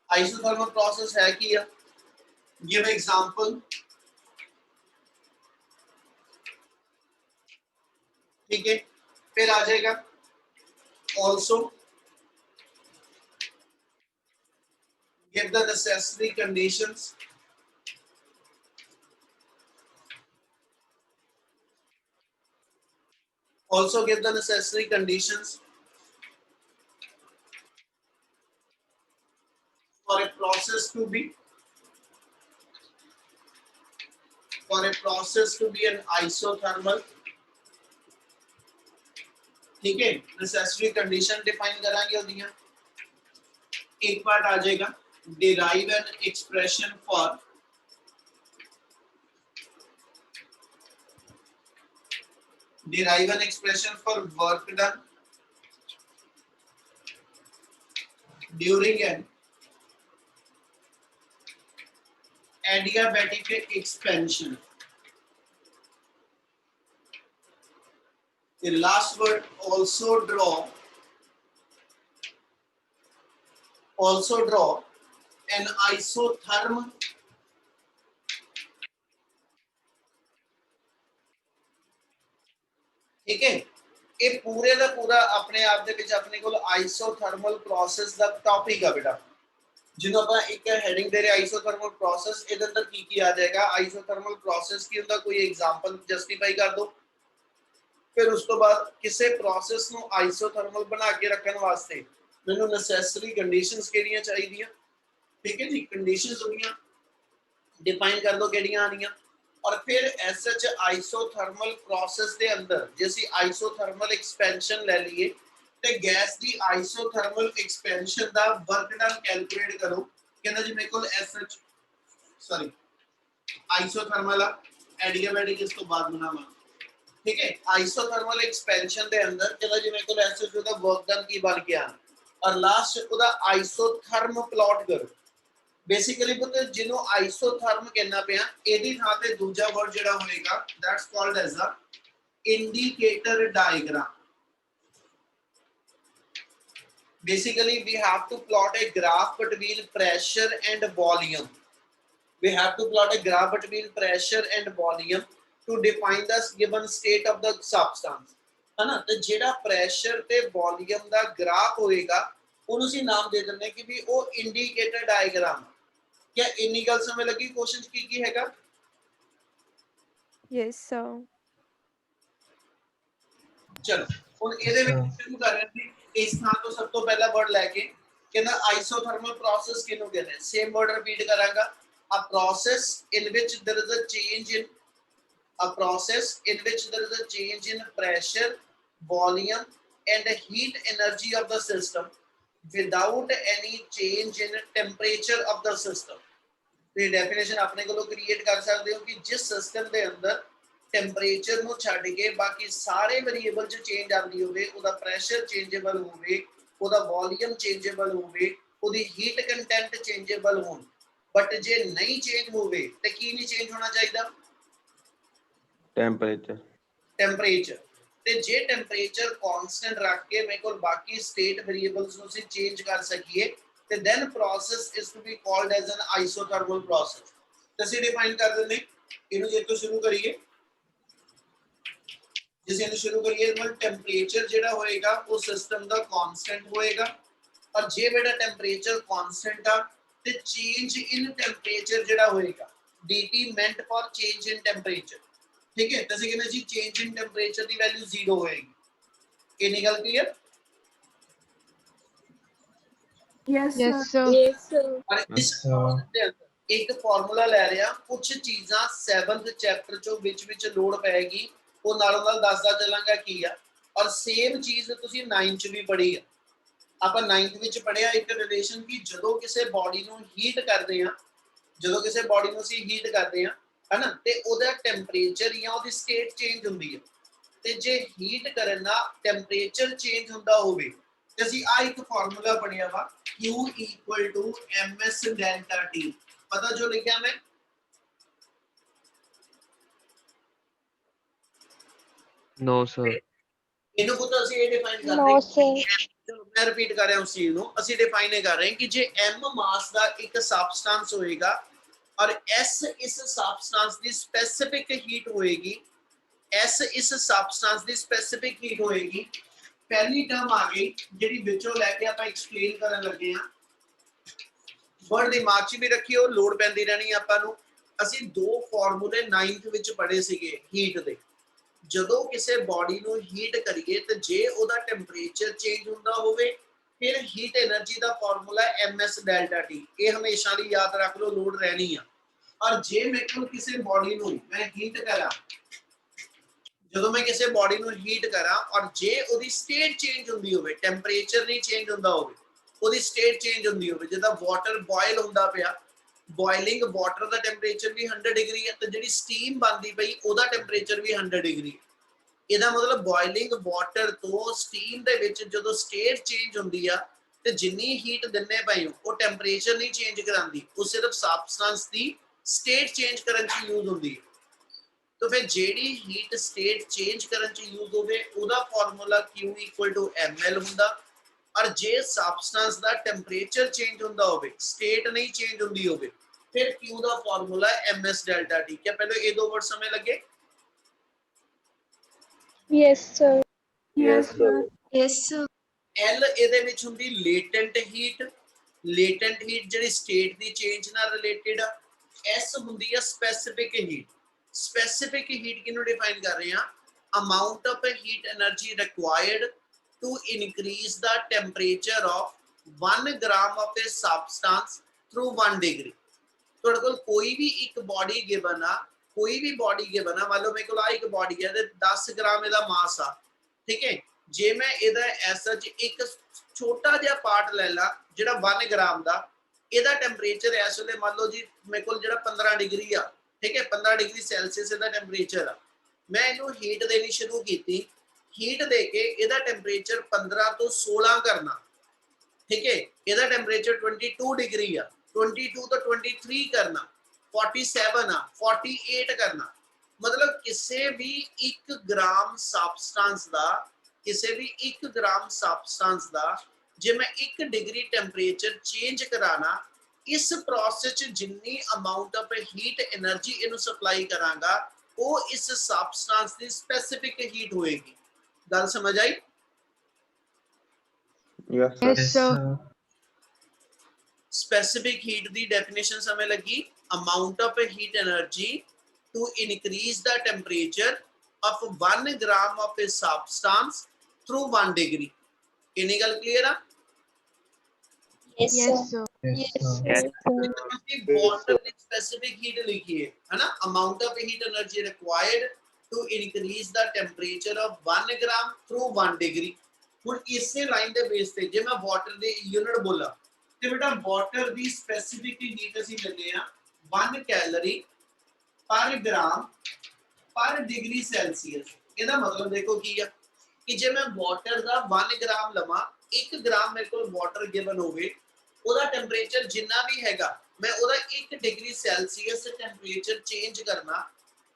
isothermal process है कि give example। ठीक है, फिर आ जाएगा also give the necessary conditions। also give the necessary conditions for a process to be an isothermal। ठीक है, नेसेसरी कंडीशन डिफाइन करांगे उदियां। एक पार्ट आ जाएगा derive an expression for work done during an adiabatic expansion। The last word also draw an isotherm ठीक है। ये पूरे का पूरा अपने आप दे विच अपने कोल आइसोथर्मल प्रोसेस दा टॉपिक है बेटा, जिन्हों ਆਪਾਂ ਇੱਕ ਹੈਡਿੰਗ ਦੇ ਰਹੇ ਆਈਸੋਥਰਮਲ ਪ੍ਰੋਸੈਸ। ਇਹਦੇ ਅੰਦਰ ਕੀ ਆ ਜਾਏਗਾ, ਆਈਸੋਥਰਮਲ ਪ੍ਰੋਸੈਸ ਕੀ ਹੁੰਦਾ, ਕੋਈ ਐਗਜ਼ਾਮਪਲ ਜਸਟੀਫਾਈ ਕਰ ਦੋ। ਫਿਰ ਉਸ ਤੋਂ ਬਾਅਦ ਕਿਸੇ ਪ੍ਰੋਸੈਸ ਨੂੰ ਆਈਸੋਥਰਮਲ ਬਣਾ ਕੇ ਰੱਖਣ ਵਾਸਤੇ ਮੈਨੂੰ ਨੈਸੈਸਰੀ ਕੰਡੀਸ਼ਨਸ ਕਿਹੜੀਆਂ ਚਾਹੀਦੀਆਂ। ਠੀਕ ਹੈ ਜੀ, ਕੰਡੀਸ਼ਨਸ ਹੁੰਦੀਆਂ डिफाइन कर दो ਕਿਹੜੀਆਂ ਆਣੀਆਂ। और फिर एसएच आइसोथर्मल प्रोसेस के अंदर जे ਅਸੀਂ आइसोथर्मल एक्सपेंशन ले लिए ਤੇ गैस की आइसोथर्मल एक्सपेंशन ਦਾ वर्क डन कैलकुलेट करो। कहना जी मेरे को एसएच सॉरी आइसोथर्मल एडियाबैटिक इस तो बाद बनावा। ठीक है, आइसोथर्मल एक्सपेंशन के अंदर कहना जी मेरे को एसएच ਦਾ वर्क डन की बन गया और लास्ट ਉਹਦਾ आइसोथर्म प्लॉट करो। बेसिकली पुत्र जिन्हों आइसोथर्म कहना पे एदी थां ते दूजा वर्ड जेड़ा होएगा that's called as a indicator diagram. Basically we have to plot a graph between pressure and volume. We have to plot a graph between pressure and volume to define the given state of the substance, है ना। तो जेड़ा प्रेशर ते वॉल्यूम दा ग्राफ होएगा उन्हों सी नाम दे देने कि भी वो इंडिकेटर डायग्राम। क्या इन्नी गल समझ लगी क्वेश्चन की हैगा? Yes, sir. चलो ਹੁਣ ਇਹਦੇ Yes, ਵਿੱਚ sir. ਸ਼ੁਰੂ ਕਰ ਰਹੇ ਹਾਂ। ਇਸ ਥਾਂ ਤੋਂ ਸਭ ਤੋਂ ਪਹਿਲਾ ਵਰਡ ਲੈ ਕੇ ਕਹਿੰਦਾ ਆਈਸੋਥਰਮਲ ਪ੍ਰੋਸੈਸ ਕਿਹਨੂੰ ਕਹਿੰਦੇ ਆ? ਸੇਮ ਵਰਡ ਰਿਪੀਟ ਕਰਾਂਗਾ। a process in which there is a change in a process in which there is a change in pressure, volume and heat energy of the system without any change in temperature of the system। ਤੇ ਡੈਫੀਨੇਸ਼ਨ ਆਪਣੇ ਕੋਲੋਂ ਕ੍ਰੀਏਟ ਕਰ ਸਕਦੇ ਹੋ ਕਿ ਜਿਸ ਸਿਸਟਮ ਦੇ ਅੰਦਰ ਟੈਂਪਰੇਚਰ ਨੂੰ ਛੱਡ ਕੇ ਬਾਕੀ ਸਾਰੇ ਵੇਰੀਏਬਲ 'ਚ ਚੇਂਜ ਆਉਂਦੀ ਹੋਵੇ, ਉਹਦਾ ਪ੍ਰੈਸ਼ਰ ਚੇਂਜੇਬਲ ਹੋਵੇ, ਉਹਦਾ ਵੋਲੀਅਮ ਚੇਂਜੇਬਲ ਹੋਵੇ, ਉਹਦੀ ਹੀਟ ਕੰਟੈਂਟ ਚੇਂਜੇਬਲ ਹੋਣ। ਬਟ ਜੇ ਨਹੀਂ ਚੇਂਜ ਹੋਵੇ ਤੇ ਕੀ ਨਹੀਂ ਚੇਂਜ ਹੋਣਾ ਚਾਹੀਦਾ? Temperature. ਟੈਂਪਰੇਚਰ। ਤੇ ਜੇ ਟੈਂਪਰੇਚਰ ਕਾਂਸਟੈਂਟ ਰੱਖ ਕੇ ਮੇਰੇ ਕੋਲ ਬਾਕੀ ਸਟੇਟ ਵੇਰੀਏਬਲਸ ਨੂੰ ਅਸੀਂ ਚੇਂਜ ਕਰ ਸਕੀਏ ਤੇ then process is to be called as an isothermal process. ਅਸੀਂ ਡਿਫਾਈਨ ਕਰ ਦਿੰਦੇ ਇਹਨੂੰ। ਜੇ ਤੋਂ ਸ਼ੁਰੂ ਕਰੀਏ, ਜਿਸ ਨੂੰ ਸ਼ੁਰੂ ਕਰੀਏ ਮਤਲਬ ਟੈਂਪਰੇਚਰ ਜਿਹੜਾ ਹੋਏਗਾ ਉਹ ਸਿਸਟਮ ਦਾ ਕਾਂਸਟੈਂਟ ਹੋਏਗਾ। ਔਰ ਜੇ ਬੇਟਾ ਟੈਂਪਰੇਚਰ ਕਾਂਸਟੈਂਟ ਆ ਤੇ ਚੇਂਜ ਇਨ ਟੈਂਪਰੇਚਰ ਜਿਹੜਾ ਹੋਏਗਾ, dt meant for change in temperature। ठीक है, तो कहना जी चेंज इन टेंपरेचर की वैल्यू 0 होएगी। ये निकल clear? Yes, yes sir. sir, Yes, sir. और इस अच्छा। प्रोसेस ਦੇ ਅੰਦਰ एक फार्मूला ले रहे हैं। कुछ चीज़ां 7th चैप्टर चो विच लोड पैगी, वो नालों नाल दसदा चलांगा की आ। और सेम चीज़ तुसीं 9th च भी पढ़ी है। ਆਪਾਂ 9th ਵਿੱਚ ਪੜਿਆ ਇੱਕ ਰਿਲੇਸ਼ਨ ਕਿ ਜਦੋਂ ਕਿਸੇ ਬਾਡੀ ਨੂੰ ਹੀਟ ਕਰਦੇ ਆ, ਜਦੋਂ ਕਿਸੇ ਬਾਡੀ ਨੂੰ ਅਸੀਂ ਹੀਟ ਕਰਦੇ ਆ ਹੈਨਾ, ਤੇ ਉਹਦਾ ਟੈਂਪਰੇਚਰ ਜਾਂ ਉਹਦੀ ਸਟੇਟ ਚੇਂਜ ਹੁੰਦੀ ਹੈ। ਤੇ ਜੇ ਹੀਟ ਕਰਨ ਨਾਲ ਟੈਂਪਰੇਚਰ ਚੇਂਜ ਹੁੰਦਾ ਹੋਵੇ ਤੇ ਅਸੀਂ ਆ ਇੱਕ ਫਾਰਮੂਲਾ ਪੜਿਆ ਵਾ Q = ms delta T। ਪਤਾ ਜੋ ਲਿਖਿਆ ਮੈਂ? No, sir. ਇਹਨੂੰ ਪੁੱਤ ਅਸੀਂ ਇਹ ਡਿਫਾਈਨ ਕਰਦੇ No, sir. ਚਲੋ ਮੈਂ ਰਿਪੀਟ ਕਰ ਰਿਹਾ ਉਸ ਚੀਜ਼ ਨੂੰ। ਅਸੀਂ ਡਿਫਾਈਨ ਇਹ ਕਰ ਰਹੇ ਹਾਂ ਕਿ ਜੇ m ਮਾਸ ਦਾ ਇੱਕ ਸਬਸਟੈਂਸ ਹੋਏਗਾ और S इस सबस्टेंस की स्पेसिफिक हीट होएगी, S इस सबस्टेंस की स्पेसिफिक हीट होएगी। पहली टर्म आ गई जिहड़ी विचों लैके आपां एक्सप्लेन करन लगे हां। वर्ड दिमाग 'च भी रखियो, लोड पैंदी रहनी आपां नूं। ਅਸੀਂ ਦੋ ਫਾਰਮੂਲੇ 9th ਵਿੱਚ ਪੜ੍ਹੇ ਸੀਗੇ ਹੀਟ ਦੇ। ਜਦੋਂ ਕਿਸੇ ਬਾਡੀ ਨੂੰ ਹੀਟ ਕਰੀਏ ਤੇ ਜੇ ਉਹਦਾ ਟੈਂਪਰੇਚਰ ਚੇਂਜ ਹੁੰਦਾ ਹੋਵੇ ਫਿਰ ਹੀਟ એનર્ਜੀ ਦਾ ਫਾਰਮੂਲਾ ms ਡੈਲਟਾ ਟੀ। ਇਹ ਹਮੇਸ਼ਾ ਲਈ ਯਾਦ ਰੱਖ ਲਓ, ਲੋਡ ਰਹਿਣੀ ਆ। ਔਰ ਜੇ ਮੇਰੇ ਕੋਲ ਕਿਸੇ ਬਾਡੀ ਨੂੰ ਮੈਂ ਹੀਟ ਕਰਾਂ, ਜਦੋਂ ਮੈਂ ਕਿਸੇ ਬਾਡੀ ਨੂੰ ਹੀਟ ਕਰਾਂ ਔਰ ਜੇ ਉਹਦੀ ਸਟੇਟ ਚੇਂਜ ਹੁੰਦੀ ਹੋਵੇ, ਟੈਂਪਰੇਚਰ ਨਹੀਂ ਚੇਂਜ ਹੁੰਦਾ ਹੋਵੇ, ਉਹਦੀ ਸਟੇਟ ਚੇਂਜ ਹੁੰਦੀ ਹੋਵੇ, ਜਿੱਦਾਂ ਵਾਟਰ ਬੋਇਲ ਹੁੰਦਾ ਪਿਆ, ਬੋਇਲਿੰਗ ਵਾਟਰ ਦਾ ਟੈਂਪਰੇਚਰ ਵੀ 100 ਡਿਗਰੀ ਹੈ ਤੇ ਜਿਹੜੀ ਸਟੀਮ ਬਣਦੀ ਪਈ ਉਹਦਾ ਟੈਂਪਰੇਚਰ ਵੀ 100 ਡਿਗਰੀ ਹੈ। ਇਹਦਾ ਮਤਲਬ ਬੋਇਲਿੰਗ ਵਾਟਰ ਤੋਂ ਸਟੀਮ ਦੇ ਵਿੱਚ ਜਦੋਂ ਸਟੇਟ ਚੇਂਜ ਹੁੰਦੀ ਆ ਤੇ ਜਿੰਨੀ ਹੀਟ ਦਿੰਨੇ ਪਏ ਉਹ ਟੈਂਪਰੇਚਰ ਨਹੀਂ ਚੇਂਜ ਕਰਾਂਦੀ, ਉਹ ਸਿਰਫ ਸਬਸਟੈਂਸ ਦੀ ਸਟੇਟ ਚੇਂਜ ਕਰਨ 'ਚ ਯੂਜ਼ ਹੁੰਦੀ ਹੈ। ਤਾਂ ਫਿਰ ਜਿਹੜੀ ਹੀਟ ਸਟੇਟ ਚੇਂਜ ਕਰਨ 'ਚ ਯੂਜ਼ ਹੋਵੇ ਉਹਦਾ ਫਾਰਮੂਲਾ Q = ml ਹੁੰਦਾ। ਔਰ ਜੇ ਸਬਸਟੈਂਸ ਦਾ ਟੈਂਪਰੇਚਰ ਚੇਂਜ ਹੁੰਦਾ ਹੋਵੇ, ਸਟੇਟ ਨਹੀਂ ਚੇਂਜ ਹੁੰਦੀ ਹੋਵੇ, ਫਿਰ Q ਦਾ ਫਾਰਮੂਲਾ ms ਡੈਲਟਾ ਟੀ। क्या पहले ये दो वर्ड समझ लगे? Yes, sir. Yes, sir. Yes, sir. L ਇਹਦੇ ਵਿੱਚ ਹੁੰਦੀ ਲੇਟੈਂਟ ਹੀਟ। ਲੇਟੈਂਟ ਹੀਟ ਜਿਹੜੀ ਸਟੇਟ ਦੀ ਚੇਂਜ ਨਾਲ ਰਿਲੇਟਡ ਆ। S ਹੁੰਦੀ ਆ ਸਪੈਸਿਫਿਕ ਹੀਟ। ਸਪੈਸਿਫਿਕ ਹੀਟ ਕਿਹਨੂੰ ਡਿਫਾਈਨ ਕਰ ਰਹੇ ਆ? Amount of heat energy required to increase the temperature of 1 gram of a substance through 1 degree. ਤੁਹਾਡੇ ਕੋਲ ਕੋਈ ਵੀ ਇੱਕ ਬਾਡੀ ਗਿਵਨ ਆ, ਕੋਈ ਵੀ ਬਾਡੀ ਗਿਵਨ ਆ, ਮੰਨ ਲਓ ਮੇਰੇ ਕੋਲ ਆ ਇੱਕ ਬਾਡੀ ਹੈ ਤੇ 10 ਗ੍ਰਾਮ ਇਹਦਾ ਮਾਸ ਆ, ਠੀਕ ਹੈ। ਜੇ ਮੈਂ ਇਹਦਾ ਐਸਾ ਇੱਕ ਛੋਟਾ ਜਿਹਾ ਪਾਰਟ ਲੈ ਲਾ ਜਿਹੜਾ 1 ਗ੍ਰਾਮ ਦਾ, ਇਹਦਾ ਟੈਂਪਰੇਚਰ ਇਸ ਵੇਲੇ ਮੰਨ ਲਓ ਜੀ ਮੇਰੇ ਕੋਲ ਜਿਹੜਾ 15 ਡਿਗਰੀ ਆ, ਠੀਕ ਹੈ, 15 ਡਿਗਰੀ ਸੈਲਸੀਅਸ ਇਹਦਾ ਟੈਂਪਰੇਚਰ ਆ। ਮੈਂ ਇਹਨੂੰ ਹੀਟ ਦੇਣੀ ਸ਼ੁਰੂ ਕੀਤੀ, ਹੀਟ ਦੇ ਕੇ ਇਹਦਾ ਟੈਂਪਰੇਚਰ 15 ਤੋਂ 16 ਕਰਨਾ, ठीक है। ਇਹਦਾ ਟੈਂਪਰੇਚਰ 22 ਡਿਗਰੀ ਆ, 22 ਤੋਂ 23 ਕਰਨਾ, 47 ਆ, 48 ਕਰਨਾ। ਮਤਲਬ ਕਿਸੇ ਵੀ 1 ਗ੍ਰਾਮ ਸਬਸਟੈਂਸ ਦਾ, ਕਿਸੇ ਵੀ 1 ਗ੍ਰਾਮ ਸਬਸਟੈਂਸ ਦਾ ਜੇ ਮੈਂ 1 ਡਿਗਰੀ ਟੈਂਪਰੇਚਰ ਚੇਂਜ ਕਰਾਣਾ, ਇਸ ਪ੍ਰੋਸੈਸ ਚ ਜਿੰਨੀ ਅਮਾਉਂਟ ਆਫ ਹੀਟ એનર્ਜੀ ਇਹਨੂੰ ਸਪਲਾਈ ਕਰਾਂਗਾ ਉਹ ਇਸ ਸਬਸਟੈਂਸ ਦੀ ਸਪੈਸਿਫਿਕ ਹੀਟ ਹੋਏਗੀ। ਗੱਲ ਸਮਝ ਆਈ? Yes, sir. yes sir, specific heat ਦੀ definition ਸਮਝ ਲੱਗੀ? amount of heat energy to increase the temperature of 1 gram of a substance through 1 degree. ਕਿੰਨੀ ਗੱਲ clear ਆ? Yes, Yes, sir. sir. Yes, Yes. sir. water ਦੀ specific heat ਲਿਖੀ ਹੈ ਹਨਾ? amount of heat energy required to increase the temperature of 1 gram through 1 degree. ਹੁਣ ਇਸੇ ਲਾਈਨ ਦੇ ਬੇਸ ਤੇ ਜੇ ਮੈਂ ਵਾਟਰ ਦੇ ਯੂਨਿਟ ਬੋਲਾਂ ਤੇ ਬੇਟਾ ਵਾਟਰ ਦੀ ਸਪੈਸਿਫਿਕ ਹੀਟ ਅਸੀਂ ਲੈਂਦੇ ਆ 1 ਕੈਲੋਰੀ ਪਰ ਗ੍ਰਾਮ ਪਰ ਡਿਗਰੀ ਸੈਲਸੀਅਸ। ਇਹਦਾ ਮਤਲਬ ਦੇਖੋ ਕੀ ਆ ਕਿ ਜੇ ਮੈਂ ਵਾਟਰ ਦਾ 1 ਗ੍ਰਾਮ ਲਵਾਂ, 1 ਗ੍ਰਾਮ ਮੇਰੇ ਕੋਲ ਵਾਟਰ ਗਿਵਨ ਹੋਵੇ, ਉਹਦਾ ਟੈਂਪਰੇਚਰ ਜਿੰਨਾ ਵੀ ਹੈਗਾ ਮੈਂ ਉਹਦਾ 1 ਡਿਗਰੀ ਸੈਲਸੀਅਸ ਟੈਂਪਰੇਚਰ ਚੇਂਜ ਕਰਨਾ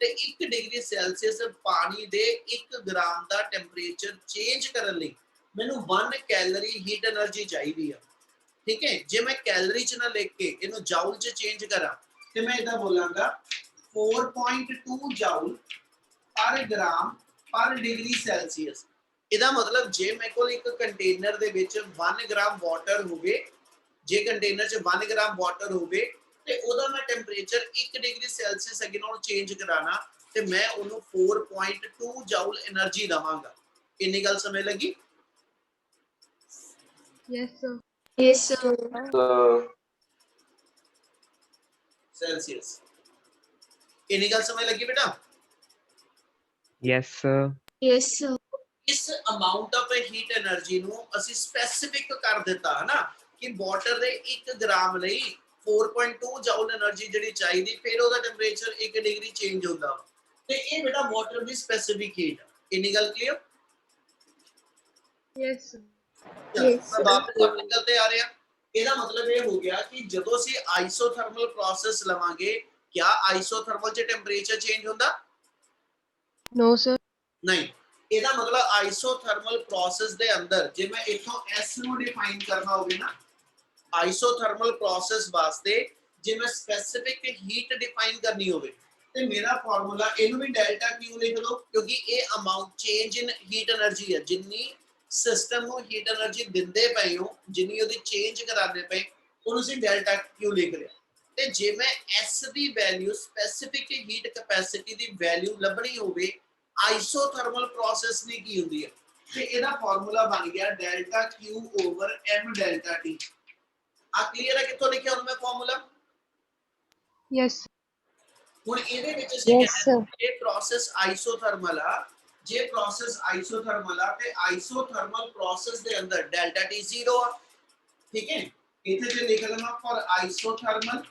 ਤੇ 1 ਡਿਗਰੀ ਸੈਲਸੀਅਸ ਪਾਣੀ ਦੇ 1 ਗ੍ਰਾਮ ਦਾ ਟੈਂਪਰੇਚਰ ਚੇਂਜ ਕਰਨ ਲਈ ਮੈਨੂੰ 1 ਕੈਲੋਰੀ ਹੀਟ એનર્ਜੀ ਚਾਹੀਦੀ ਆ। ਠੀਕ ਹੈ, ਜੇ ਮੈਂ ਕੈਲੋਰੀ ਚ ਨਾ ਲਿਖ ਕੇ ਇਹਨੂੰ ਜਾਊਲ ਚ ਚੇਂਜ ਕਰਾਂ ਤੇ ਮੈਂ ਇਦਾਂ ਬੋਲਾਂਗਾ 4.2 ਜਾਊਲ ਪਰ ਗ੍ਰਾਮ ਪਰ ਡਿਗਰੀ ਸੈਲਸੀਅਸ। ਇਹਦਾ ਮਤਲਬ ਜੇ ਮੇਰੇ ਕੋਲ ਇੱਕ ਕੰਟੇਨਰ ਦੇ ਵਿੱਚ 1 ਗ੍ਰਾਮ ਵਾਟਰ ਹੋਵੇ, ਜੇ ਕੰਟੇਨਰ ਚ 1 ਗ੍ਰਾਮ ਵਾਟਰ ਹੋਵੇ ਤੇ ਉਹਦਾ ਮੈਂ ਟੈਂਪਰੇਚਰ 1 ਡਿਗਰੀ ਸੈਲਸੀਅਸ ਅੱਗੇ ਨਾਲ ਚੇਂਜ ਕਰਾਣਾ ਤੇ ਮੈਂ ਉਹਨੂੰ 4.2 ਜਾਊਲ એનર્ਜੀ ਦਵਾਂਗਾ। ਇੰਨੀ ਗੱਲ ਸਮਝ ਲੱਗੀ? Yes, sir. Yes, sir. Celsius. ਇੰਨੀ ਗੱਲ ਸਮਝ ਲੱਗੀ ਬੇਟਾ? Yes, sir. Yes, sir. ਇਸ ਅਮਾਉਂਟ ਆਫ ਹੀਟ એનર્ਜੀ ਨੂੰ ਅਸੀਂ ਸਪੈਸਿਫਿਕ ਕਰ ਦਿੱਤਾ ਹੈ ਨਾ ਕਿ ਵਾਟਰ ਦੇ 1 ਗ੍ਰਾਮ ਲਈ 4.2 ਜਾਊਲ એનર્ਜੀ ਜਿਹੜੀ ਚਾਹੀਦੀ, ਫਿਰ ਉਹਦਾ ਟੈਂਪਰੇਚਰ 1 ਡਿਗਰੀ ਚੇਂਜ ਹੁੰਦਾ ਤੇ ਇਹ ਬੇਟਾ ਵਾਟਰ ਦੀ ਸਪੈਸਿਫਿਕ ਹੀਟ। ਇੰਨੀ ਗੱਲ clear? Yes, sir. Yes, sir. ਵਾਪਸ ਆਪਣੀ ਗੱਲ ਤੇ ਆ ਰਿਹਾ। ਇਹਦਾ ਮਤਲਬ ਇਹ ਹੋ ਗਿਆ ਕਿ ਜਦੋਂ ਅਸੀਂ ਆਈਸੋਥਰਮਲ ਪ੍ਰੋਸੈਸ ਲਵਾਂਗੇ, ਕਿਆ ਆਈਸੋਥਰਮਲ ਚ ਟੈਂਪਰੇਚਰ ਚੇਂਜ ਹੁੰਦਾ? No, sir. ਨਹੀਂ। ਇਹਦਾ ਮਤਲਬ ਆਈਸੋਥਰਮਲ ਪ੍ਰੋਸੈਸ ਦੇ ਅੰਦਰ ਜੇ ਮੈਂ ਇਥੋਂ S ਨੂੰ ਡਿਫਾਈਨ ਕਰਨਾ ਹੋਵੇ ਨਾ, ਆਈਸੋਥਰਮਲ ਪ੍ਰੋਸੈਸ ਵਾਸਤੇ ਜੇ ਮੈਂ ਸਪੈਸਿਫਿਕ ਹੀਟ ਡਿਫਾਈਨ ਕਰਨੀ ਹੋਵੇ ਤੇ ਮੇਰਾ ਫਾਰਮੂਲਾ ਇਹਨੂੰ ਵੀ ਡੈਲਟਾ Q ਲਿਖ ਲਓ ਕਿਉਂਕਿ ਇਹ ਅਮਾਉਂਟ ਚੇਂਜ ਇਨ ਹੀਟ એનર્ਜੀ ਹੈ। ਜਿੰਨੀ ਸਿਸਟਮ ਨੂੰ ਹੀਟ એનર્ਜੀ ਦਿੰਦੇ ਪਏ ਹੋ, ਜਿੰਨੀ ਉਹਦੀ ਚੇਂਜ ਕਰਾਉਂਦੇ ਪਏ, ਉਹਨੂੰ ਅਸੀਂ ਡੈਲਟਾ Q ਲਿਖ ਲਿਆ। ਤੇ ਜੇ ਮੈਂ S ਦੀ ਵੈਲਿਊ ਸਪੈਸਿਫਿਕ ਹੀਟ ਕੈਪੈਸਿਟੀ ਦੀ ਵੈਲਿਊ ਲੱਭਣੀ ਹੋਵੇ ਆਈਸੋਥਰਮਲ ਪ੍ਰੋਸੈਸ ਨੇ ਕੀ ਹੁੰਦੀ ਹੈ ਤੇ ਇਹਦਾ ਫਾਰਮੂਲਾ ਬਣ ਗਿਆ delta Q over M delta T। ਆ ਕਲੀਅਰ ਹੈ ਕਿੱਥੋਂ ਲਿਖਿਆ ਹੁਣ ਮੈਂ ਫਾਰਮੂਲਾ? Yes, sir. ਹੁਣ ਇਹਦੇ ਵਿੱਚ ਅਸੀਂ Yes, sir. ਇਹ ਪ੍ਰੋਸੈਸ ਆਈਸੋਥਰਮਲ ਆ, ਜੇ ਪ੍ਰੋਸੈਸ ਆਈਸੋਥਰਮਲ ਆ ਤੇ ਆਈਸੋਥਰਮਲ ਪ੍ਰੋਸੈਸ ਦੇ ਅੰਦਰ ਡੈਲਟਾ T 0 ਆ। ਠੀਕ ਹੈ, ਇੱਥੇ ਜੇ ਲਿਖ ਲਵਾਂ ਫॉर ਆਈਸੋਥਰਮਲ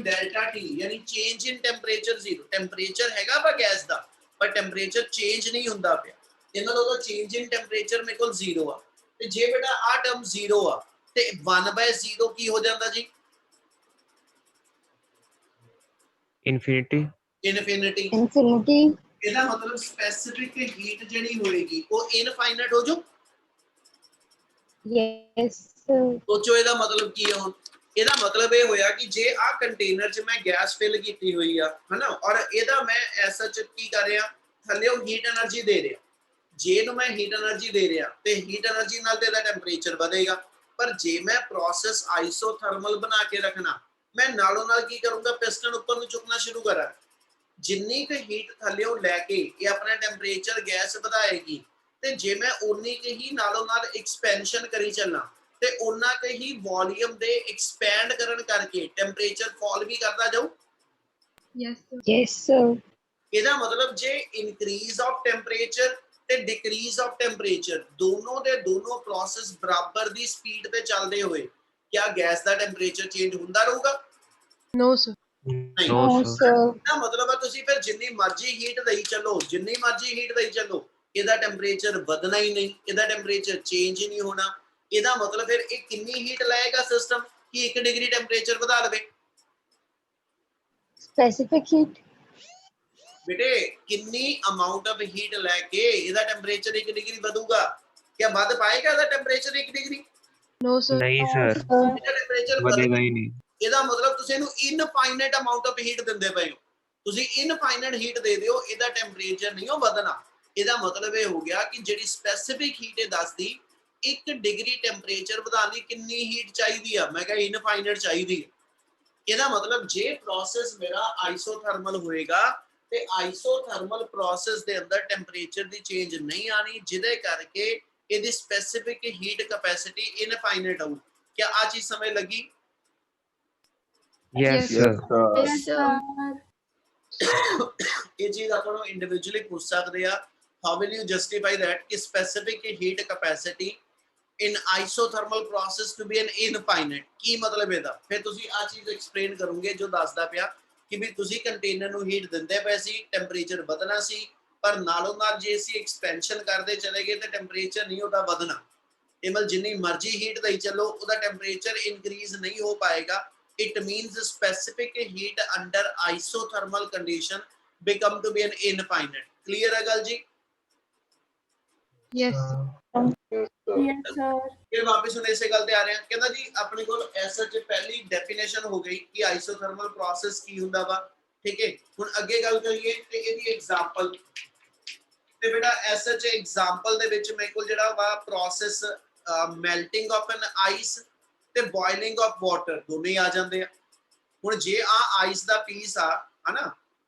ਡੈਲਟਾ T ਯਾਨੀ ਚੇਂਜ ਇਨ ਟੈਂਪਰੇਚਰ 0। ਟੈਂਪਰੇਚਰ ਹੈਗਾ ਵਾ ਗੈਸ ਦਾ ਪਰ ਟੈਂਪਰੇਚਰ ਚੇਂਜ ਨਹੀਂ ਹੁੰਦਾ ਪਿਆ, ਇਹਨਾਂ ਦਾ ਚੇਂਜ ਇਨ ਟੈਂਪਰੇਚਰ ਮੇਰੇ ਕੋਲ 0 ਆ। ਤੇ ਜੇ ਬੇਟਾ ਆ ਟਰਮ 0 ਆ ਤੇ 1/0 ਕੀ ਹੋ ਜਾਂਦਾ ਜੀ? Infinity. ਇਨਫਿਨਿਟੀ। Infinity. ਇਹਦਾ ਮਤਲਬ ਸਪੈਸਿਫਿਕ ਹੀਟ ਜਿਹੜੀ ਹੋਏਗੀ ਉਹ ਇਨਫਾਈਨਾਈਟ ਹੋ ਜਾਊ। Yes, sir. ਸੋਚੋ ਇਹਦਾ ਮਤਲਬ ਕੀ ਹੈ ਹੁਣ? ਇਹਦਾ ਮਤਲਬ ਇਹ ਹੋਇਆ ਕਿ ਜੇ ਆ ਕੰਟੇਨਰ 'ਚ ਮੈਂ ਗੈਸ ਫਿਲ ਕੀਤੀ ਹੋਈ ਆ ਹਨਾ ਔਰ ਇਹਦਾ ਮੈਂ ਐਸਾ ਚ ਕੀ ਕਰ ਰਿਹਾ, ਥੱਲੇੋਂ ਹੀਟ એનર્ਜੀ ਦੇ ਰਿਹਾ। ਜੇ ਨੂੰ ਮੈਂ ਹੀਟ એનર્ਜੀ ਦੇ ਰਿਹਾ ਤੇ ਹੀਟ એનર્ਜੀ ਨਾਲ ਤੇ ਇਹਦਾ ਟੈਂਪਰੇਚਰ ਵਧੇਗਾ। ਪਰ ਜੇ ਮੈਂ ਪ੍ਰੋਸੈਸ ਆਈਸੋਥਰਮਲ ਬਣਾ ਕੇ ਰੱਖਣਾ, ਮੈਂ ਨਾਲੋਂ ਨਾਲ ਕੀ ਕਰੂੰਗਾ, ਪਿਸਟਨ ਉੱਪਰ ਨੂੰ ਚੁੱਕਣਾ ਸ਼ੁਰੂ ਕਰਾਂ। ਜਿੰਨੀ ਕੁ ਹੀਟ ਥੱਲੇੋਂ ਲੈ ਕੇ ਇਹ ਆਪਣਾ ਟੈਂਪਰੇਚਰ ਗੈਸ ਵਧਾਏਗੀ ਤੇ ਜੇ ਮੈਂ ਉਨੀ ਕੁ ਹੀ ਨਾਲੋਂ ਨਾਲ ਐਕਸਪੈਂਸ਼ਨ ਕਰੀ ਚੱਲਾਂ ਤੇ ਉਹਨਾਂ ਕੁ ਹੀ ਵੋਲੀਅਮ ਦੇ ਐਕਸਪੈਂਡ ਕਰਨ ਕਰਕੇ ਟੈਂਪਰੇਚਰ ਫਾਲ ਵੀ ਕਰਦਾ ਜਾਊ। Yes, sir. Yes, sir. ਇਹਦਾ ਮਤਲਬ ਜੇ ਇਨਕਰੀਜ਼ ਆਫ ਟੈਂਪਰੇਚਰ ਤੇ ਡਿਕਰੀਜ਼ ਆਫ ਟੈਂਪਰੇਚਰ ਦੋਨੋਂ ਦੇ ਦੋਨੋਂ ਪ੍ਰੋਸੈਸ ਬਰਾਬਰ ਦੀ ਸਪੀਡ ਤੇ ਚੱਲਦੇ ਹੋਏ ਕਿਆ ਗੈਸ ਦਾ ਟੈਂਪਰੇਚਰ ਚੇਂਜ ਹੁੰਦਾ ਰਹੂਗਾ? No, sir. ਨਹੀਂ। No, No, sir. sir. ਇਹਦਾ ਮਤਲਬ ਹੈ ਤੁਸੀਂ ਫਿਰ ਜਿੰਨੀ ਮਰਜ਼ੀ ਹੀਟ ਦੇਈ ਚੱਲੋ, ਜਿੰਨੀ ਮਰਜ਼ੀ ਹੀਟ ਦੇਈ ਚੱਲੋ, ਇਹਦਾ ਟੈਂਪਰੇਚਰ ਵਧਣਾ ਹੀ ਨਹੀਂ, ਇਹਦਾ ਟੈਂਪਰੇਚਰ ਚੇਂਜ ਹੀ ਨਹੀਂ ਹੋਣਾ। ਇਹਦਾ ਮਤਲਬ ਫਿਰ ਇਹ ਕਿੰਨੀ ਹੀਟ ਲਏਗਾ ਸਿਸਟਮ ਕਿ 1 ਡਿਗਰੀ ਟੈਂਪਰੇਚਰ ਵਧਾ ਲਵੇ? Specific heat. ਬੇਟੇ ਕਿੰਨੀ ਅਮਾਉਂਟ ਆਫ ਹੀਟ ਲੈ ਕੇ ਇਹਦਾ ਟੈਂਪਰੇਚਰ 1 ਡਿਗਰੀ ਵਧੂਗਾ? ਕਿਆ ਵੱਧ ਪਾਏਗਾ ਇਹਦਾ ਟੈਂਪਰੇਚਰ 1 ਡਿਗਰੀ? No, sir. नहीं No, sir. sir. ਇਹਦਾ ਟੈਂਪਰੇਚਰ बढ़ेगा ही नहीं. ਇਹਦਾ ਮਤਲਬ ਤੁਸੀਂ ਇਹਨੂੰ ਇਨਫਾਈਨਾਈਟ ਅਮਾਉਂਟ ਆਫ ਹੀਟ ਦਿੰਦੇ ਪਏ ਹੋ। ਤੁਸੀਂ ਇਨਫਾਈਨਾਈਟ ਹੀਟ ਦੇ ਦਿਓ, ਇਹਦਾ ਟੈਂਪਰੇਚਰ ਨਹੀਂ ਉਹ ਵਧਣਾ। ਇਹਦਾ ਮਤਲਬ ਇਹ ਹੋ ਗਿਆ ਕਿ ਜਿਹੜੀ ਸਪੈਸਿਫਿਕ ਹੀਟ ਇਹ ਦੱਸਦੀ 1 ਡਿਗਰੀ ਟੈਂਪਰੇਚਰ ਵਧਾਉਣ ਲਈ ਕਿੰਨੀ ਹੀਟ ਚਾਹੀਦੀ ਆ? ਮੈਂ ਕਿਹਾ ਇਨਫਾਈਨਾਈਟ ਚਾਹੀਦੀ ਹੈ। ਇਹਦਾ ਮਤਲਬ ਜੇ ਪ੍ਰੋਸੈਸ ਮੇਰਾ ਆਈਸੋਥਰਮਲ ਹੋਏਗਾ ਤੇ ਆਈਸੋਥਰਮਲ ਪ੍ਰੋਸੈਸ ਦੇ ਅੰਦਰ ਟੈਂਪਰੇਚਰ ਦੀ ਚੇਂਜ ਨਹੀਂ ਆਣੀ, ਜਿਹਦੇ ਕਰਕੇ ਇਹਦੀ ਸਪੈਸਿਫਿਕ ਹੀਟ ਕੈਪੈਸਿਟੀ ਇਨਫਾਈਨਾਈਟ ਆਊ। क्या आ चीज समझ लगी? Yes, Yes. sir. Yes, sir. ये चीज ਆਪਾਂ ਨੂੰ ਇੰਡੀਵਿਜੂਅਲੀ ਪੁੱਛ ਸਕਦੇ ਆ। How will you justify that कि specific heat capacity in isothermal process to be an infinite? ਕੀ ਮਤਲਬ ਇਹਦਾ? ਫਿਰ ਤੁਸੀਂ ਆ ਚੀਜ਼ ਐਕਸਪਲੇਨ ਕਰੋਗੇ ਜੋ ਦੱਸਦਾ ਪਿਆ ਕਿ ਵੀ ਤੁਸੀਂ ਕੰਟੇਨਰ ਨੂੰ ਹੀਟ ਦਿੰਦੇ ਪਏ ਸੀ, ਟੈਂਪਰੇਚਰ ਵਧਣਾ ਸੀ, ਪਰ ਨਾਲੋਂ ਨਾਲ ਜੇ ਅਸੀਂ ਐਕਸਪੈਂਸ਼ਨ ਕਰਦੇ ਚਲੇ ਗਏ ਤੇ ਟੈਂਪਰੇਚਰ ਨਹੀਂ ਉਹਦਾ ਵਧਣਾ। ਮਤਲਬ ਜਿੰਨੀ ਮਰਜ਼ੀ ਹੀਟ ਦੇਈ ਚੱਲੋ ਉਹਦਾ ਟੈਂਪਰੇਚਰ ਇਨਕਰੀਜ਼ ਨਹੀਂ ਹੋ ਪਾਏਗਾ। It means specific heat under isothermal condition become to be an infinite. Clear है गल जी? Yes. Yes, sir. फिर वापस हम इसे गल ते आ रहे हैं। कहना जी अपने को एसएच पहली डेफिनेशन हो गई कि आइसोथर्मल प्रोसेस की हुंदा वा। ठीक है, हुन अगे गल करिए ते एदी एग्जांपल ते बेटा एसएच एग्जांपल दे विच मेरे को जेड़ा वा process melting of an ice ਤੇ ਬੋਇਲਿੰਗ ਆਫ ਵਾਟਰ ਦੋਨੇ ਹੀ ਆ ਜਾਂਦੇ ਆ। ਹੁਣ ਜੇ ਆ ਆਈਸ ਦਾ ਪੀਸ ਆ ਹਨਾ,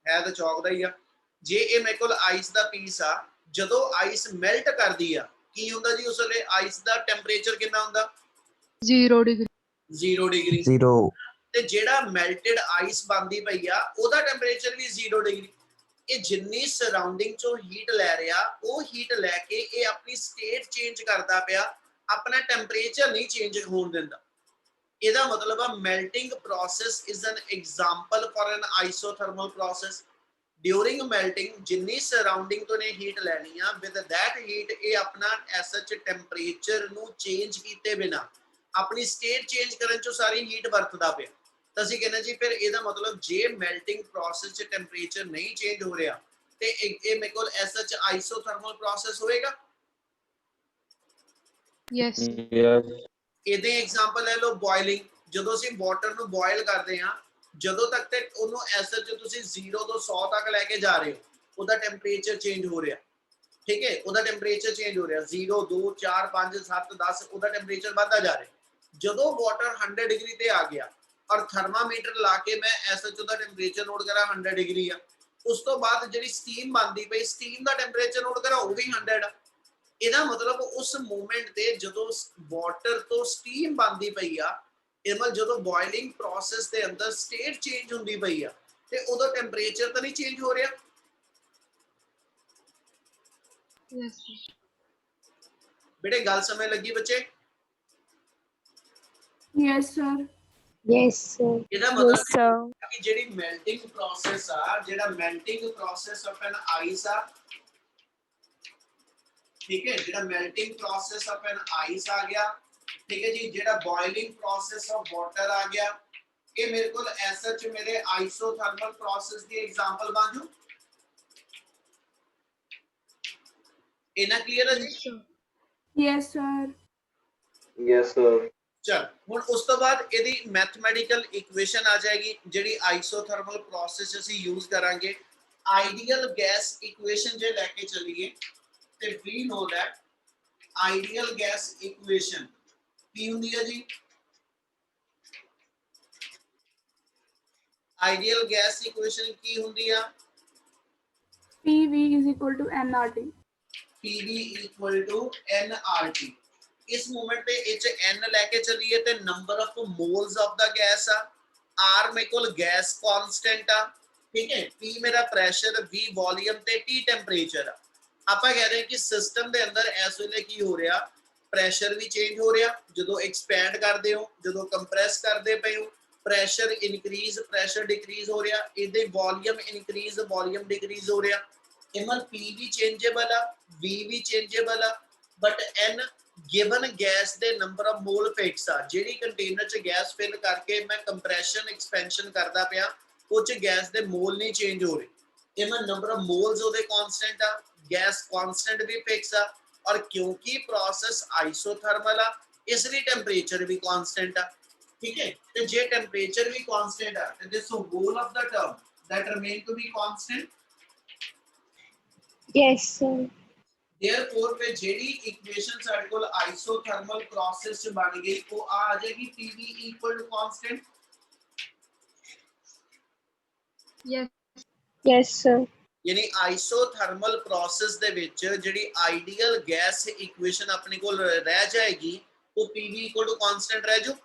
ਹੈ ਤਾਂ ਚੌਕ ਦਾ ਹੀ ਆ। ਜੇ ਇਹ ਮੇਰੇ ਕੋਲ ਆਈਸ ਦਾ ਪੀਸ ਆ, ਜਦੋਂ ਆਈਸ ਮੈਲਟ ਕਰਦੀ ਆ ਕੀ ਹੁੰਦਾ ਜੀ? ਉਸ ਵੇਲੇ ਆਈਸ ਦਾ ਟੈਂਪਰੇਚਰ ਕਿੰਨਾ ਹੁੰਦਾ? 0 degree. 0 ਡਿਗਰੀ। 0 ਤੇ ਜਿਹੜਾ ਮੈਲਟਡ ਆਈਸ ਬਣਦੀ ਪਈ ਆ ਉਹਦਾ ਟੈਂਪਰੇਚਰ ਵੀ 0 ਡਿਗਰੀ। ਇਹ ਜਿੰਨੀ ਸਰਾਊਂਡਿੰਗ ਚੋਂ ਹੀਟ ਲੈ ਰਿਹਾ ਉਹ ਹੀਟ ਲੈ ਕੇ ਇਹ ਆਪਣੀ ਸਟੇਟ ਚੇਂਜ ਕਰਦਾ ਪਿਆ, ਆਪਣਾ ਟੈਂਪਰੇਚਰ ਨਹੀਂ ਚੇਂਜ ਹੋਣ ਦਿੰਦਾ। ਇਹਦਾ ਮਤਲਬ ਆ melting process is an example for an isothermal process. During melting ਜਿੰਨੀ ਸਰਾਊਂਡਿੰਗ ਤੋਂ ਨੇ ਹੀਟ ਲੈਣੀ ਆ, with that heat ਇਹ ਆਪਣਾ ਐਸਐਚ ਟੈਂਪਰੇਚਰ ਨੂੰ ਚੇਂਜ ਕੀਤੇ ਬਿਨਾ ਆਪਣੀ ਸਟੇਟ ਚੇਂਜ ਕਰਨ ਚੋਂ ਸਾਰੀ ਹੀਟ ਵਰਤਦਾ ਪਿਆ। ਤਾਂ ਅਸੀਂ ਕਹਿੰਦੇ ਜੀ ਫਿਰ ਇਹਦਾ ਮਤਲਬ ਜੇ ਮੈਲਟਿੰਗ ਪ੍ਰੋਸੈਸ 'ਚ ਟੈਂਪਰੇਚਰ ਨਹੀਂ ਚੇਂਜ ਹੋ ਰਿਹਾ ਤੇ ਇਹ ਮੇਰੇ ਕੋਲ ਐਸਐਚ ਆਈਸੋਥਰਮਲ ਪ੍ਰੋਸੈਸ ਹੋਏਗਾ। Yes. ਇਹਦੇ ਐਗਜ਼ਾਮਪਲ ਲੈ ਲਓ ਬੋਇਲਿੰਗ। ਜਦੋਂ ਅਸੀਂ ਵਾਟਰ ਨੂੰ ਬੋਇਲ ਕਰਦੇ ਹਾਂ, ਜਦੋਂ ਤੱਕ ਤੇ ਉਹਨੂੰ ਐਸਐਚ ਤੁਸੀਂ 0 ਤੋਂ 100 ਤੱਕ ਲੈ ਕੇ ਜਾ ਰਹੇ ਹੋ ਉਹਦਾ ਟੈਂਪਰੇਚਰ ਚੇਂਜ ਹੋ ਰਿਹਾ। ਠੀਕ ਹੈ, ਉਹਦਾ ਟੈਂਪਰੇਚਰ ਚੇਂਜ ਹੋ ਰਿਹਾ 0 2 4 5 7 10 ਉਹਦਾ ਟੈਂਪਰੇਚਰ ਵਧਦਾ ਜਾ ਰਿਹਾ। ਜਦੋਂ ਵਾਟਰ 100 ਡਿਗਰੀ ਤੇ ਆ ਗਿਆ ਔਰ ਥਰਮਾਮੀਟਰ ਲਾ ਕੇ ਮੈਂ ਐਸਐਚ ਦਾ ਟੈਂਪਰੇਚਰ ਨੋਟ ਕਰਾਂ 100 ਡਿਗਰੀ ਆ, ਉਸ ਤੋਂ ਬਾਅਦ ਜਿਹੜੀ ਸਟੀਮ ਬਣਦੀ ਪਈ ਸਟੀਮ ਦਾ ਟੈਂਪਰੇਚਰ ਨੋਟ ਕਰਾਂ ਉਹ ਵੀ 100 ਆ। ਇਹਦਾ ਮਤਲਬ ਉਸ ਮੂਮੈਂਟ ਤੇ ਜਦੋਂ ਵਾਟਰ ਤੋਂ ਸਟੀਮ ਬਣਦੀ ਪਈ ਆ, ਇਹ ਮਤਲਬ ਜਦੋਂ ਬੋਇਲਿੰਗ ਪ੍ਰੋਸੈਸ ਦੇ ਅੰਦਰ ਸਟੇਟ ਚੇਂਜ ਹੁੰਦੀ ਪਈ ਆ ਤੇ ਉਦੋਂ ਟੈਂਪਰੇਚਰ ਤਾਂ ਨਹੀਂ ਚੇਂਜ ਹੋ ਰਿਹਾ। Yes. ਬੇਟੇ ਗੱਲ ਸਮਝ ਲੱਗੀ ਬੱਚੇ? Yes, sir. Yes, sir. ਇਹਦਾ Yes, ਮਤਲਬ sir. ਕਿ ਜਿਹੜੀ ਮੈਲਟਿੰਗ ਪ੍ਰੋਸੈਸ ਆ, ਜਿਹੜਾ melting process of N ice ਆ, ठीक है, ਜਿਹੜਾ melting process of an ice ਆ ਗਿਆ। ठीक है जी, ਜਿਹੜਾ boiling process of water ਆ ਗਿਆ। ਇਹ ਮੇਰੇ ਕੋਲ ਐਸਐਚ ਮੇਰੇ isothermal process ਦੀ ਐਗਜ਼ਾਮਪਲ ਬਣ ਜੂ। ਇਹਨਾਂ ਕਲੀਅਰ ਹੈ ਜੀ? Yes, sir. yes sir ਚਲ ਹੁਣ ਉਸ ਤੋਂ ਬਾਅਦ ਇਹਦੀ ਮੈਥਮੈਟੀਕਲ ਇਕੁਏਸ਼ਨ ਆ ਜਾਏਗੀ ਜਿਹੜੀ ਆਈਸੋਥਰਮਲ ਪ੍ਰੋਸੈਸ ਅਸੀਂ ਯੂਜ਼ ਕਰਾਂਗੇ। ਆਈਡੀਅਲ ਗੈਸ ਇਕੁਏਸ਼ਨ ਜੇ ਲੈ ਕੇ ਚੱਲੀਏ ਤੇ we know that ideal gas equation ਕੀ ਹੁੰਦੀ ਹੈ ਜੀ? ideal gas equation ਕੀ ਹੁੰਦੀ ਆ? PV is equal to nRT. PV equal to nRT। ਇਸ ਮੂਮੈਂਟ ਤੇ ਇਹ ਚ n ਲੈ ਕੇ ਚੱਲੀਏ ਤੇ number of moles of the gas ਆ, r ਮੇਰੇ ਕੋਲ ਗੈਸ ਕਾਂਸਟੈਂਟ ਆ। ਠੀਕ ਹੈ, P ਮੇਰਾ ਪ੍ਰੈਸ਼ਰ, V ਵੋਲਿਊਮ ਤੇ T ਟੈਂਪਰੇਚਰ ਆ। ਆਪਾਂ ਕਹਿ ਰਹੇ ਕਿ ਸਿਸਟਮ ਦੇ ਅੰਦਰ ਇਸ ਵੇਲੇ ਕੀ ਹੋ ਰਿਹਾ, ਪ੍ਰੈਸ਼ਰ ਵੀ ਚੇਂਜ ਹੋ ਰਿਹਾ ਜਦੋਂ ਐਕਸਪੈਂਡ ਕਰਦੇ ਹੋ, ਜਦੋਂ ਕੰਪਰੈਸ ਕਰਦੇ ਪਏ ਹੋ ਪ੍ਰੈਸ਼ਰ ਇਨਕਰੀਜ਼ ਪ੍ਰੈਸ਼ਰ ਡਿਕਰੀਜ਼ ਹੋ ਰਿਹਾ, ਇਹਦੇ ਵੋਲਿਊਮ ਇਨਕਰੀਜ਼ ਵੋਲਿਊਮ ਡਿਕਰੀਜ਼ ਹੋ ਰਿਹਾ। ਇਮਲ P ਵੀ ਚੇਂਜੇਬਲ ਆ, V ਵੀ ਚੇਂਜੇਬਲ ਆ, ਬਟ N ਗਿਵਨ ਗੈਸ ਦੇ ਨੰਬਰ ਆਫ ਮੋਲ ਫਿਕਸ ਆ। ਜਿਹੜੀ ਕੰਟੇਨਰ ਚ ਗੈਸ ਫਿਲ ਕਰਕੇ ਮੈਂ ਕੰਪਰੈਸ਼ਨ ਐਕਸਪੈਂਸ਼ਨ ਕਰਦਾ ਪਿਆ ਉਹ ਚ ਗੈਸ ਦੇ ਮੋਲ ਨਹੀਂ ਚੇਂਜ ਹੋ ਰਹੇ। ਇਮਲ ਨੰਬਰ ਆਫ ਮੋਲਸ ਉਹਦੇ ਕਾਂਸਟੈਂਟ ਆ, गैस कांस्टेंट भी फिक्स आ और क्योंकि प्रोसेस आइसोथर्मल आ इसलिए टेंपरेचर भी कांस्टेंट आ। ठीक है, तो जे टेंपरेचर भी कांस्टेंट आ तो this whole of the term that remain to be constant। Yes, sir. Therefore पे जेडी इक्वेशन साडे कोल आइसोथर्मल प्रोसेस च बन गई वो आ जाएगी PV equal to constant. Yes. Yes, sir. यानी आइसोथर्मल प्रोसेस दे विच जेडी आइडियल गैस इक्वेशन अपने कोल रह जाएगी वो PV इक्वल टू कांस्टेंट रह जाऊ।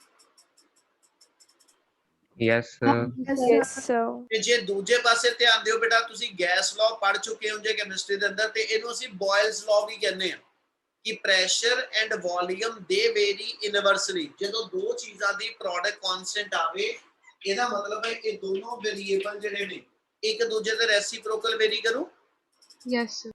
Yes, sir. Yes, Yes, sir. sir. ਤੇ ਜੇ ਦੂਜੇ ਪਾਸੇ ਧਿਆਨ ਦਿਓ ਬੇਟਾ ਤੁਸੀਂ ਗੈਸ ਲਾਅ ਪੜ੍ਹ ਚੁੱਕੇ ਹੋ ਜੇ ਕੈਮਿਸਟਰੀ ਦੇ ਅੰਦਰ ਤੇ ਇਹਨੂੰ ਅਸੀਂ ਬੋਇਲਸ ਲਾਅ ਵੀ ਕਹਿੰਦੇ ਆ ਕਿ ਪ੍ਰੈਸ਼ਰ ਐਂਡ ਵੋਲੀਅਮ ਦੇ ਵੇਰੀ ਇਨਵਰਸਲੀ। ਜਦੋਂ ਦੋ ਚੀਜ਼ਾਂ ਦੀ ਪ੍ਰੋਡਕਟ ਕਾਂਸਟੈਂਟ ਆਵੇ ਇਹਦਾ ਮਤਲਬ ਹੈ ਇਹ ਦੋਨੋਂ ਵੇਰੀਏਬਲ ਜਿਹੜੇ ਨੇ ਇੱਕ ਦੂਜੇ ਦੇ ਰੈਸਿਪਰੋਕਲ ਵੇਰੀ ਕਰੂ। Yes, sir.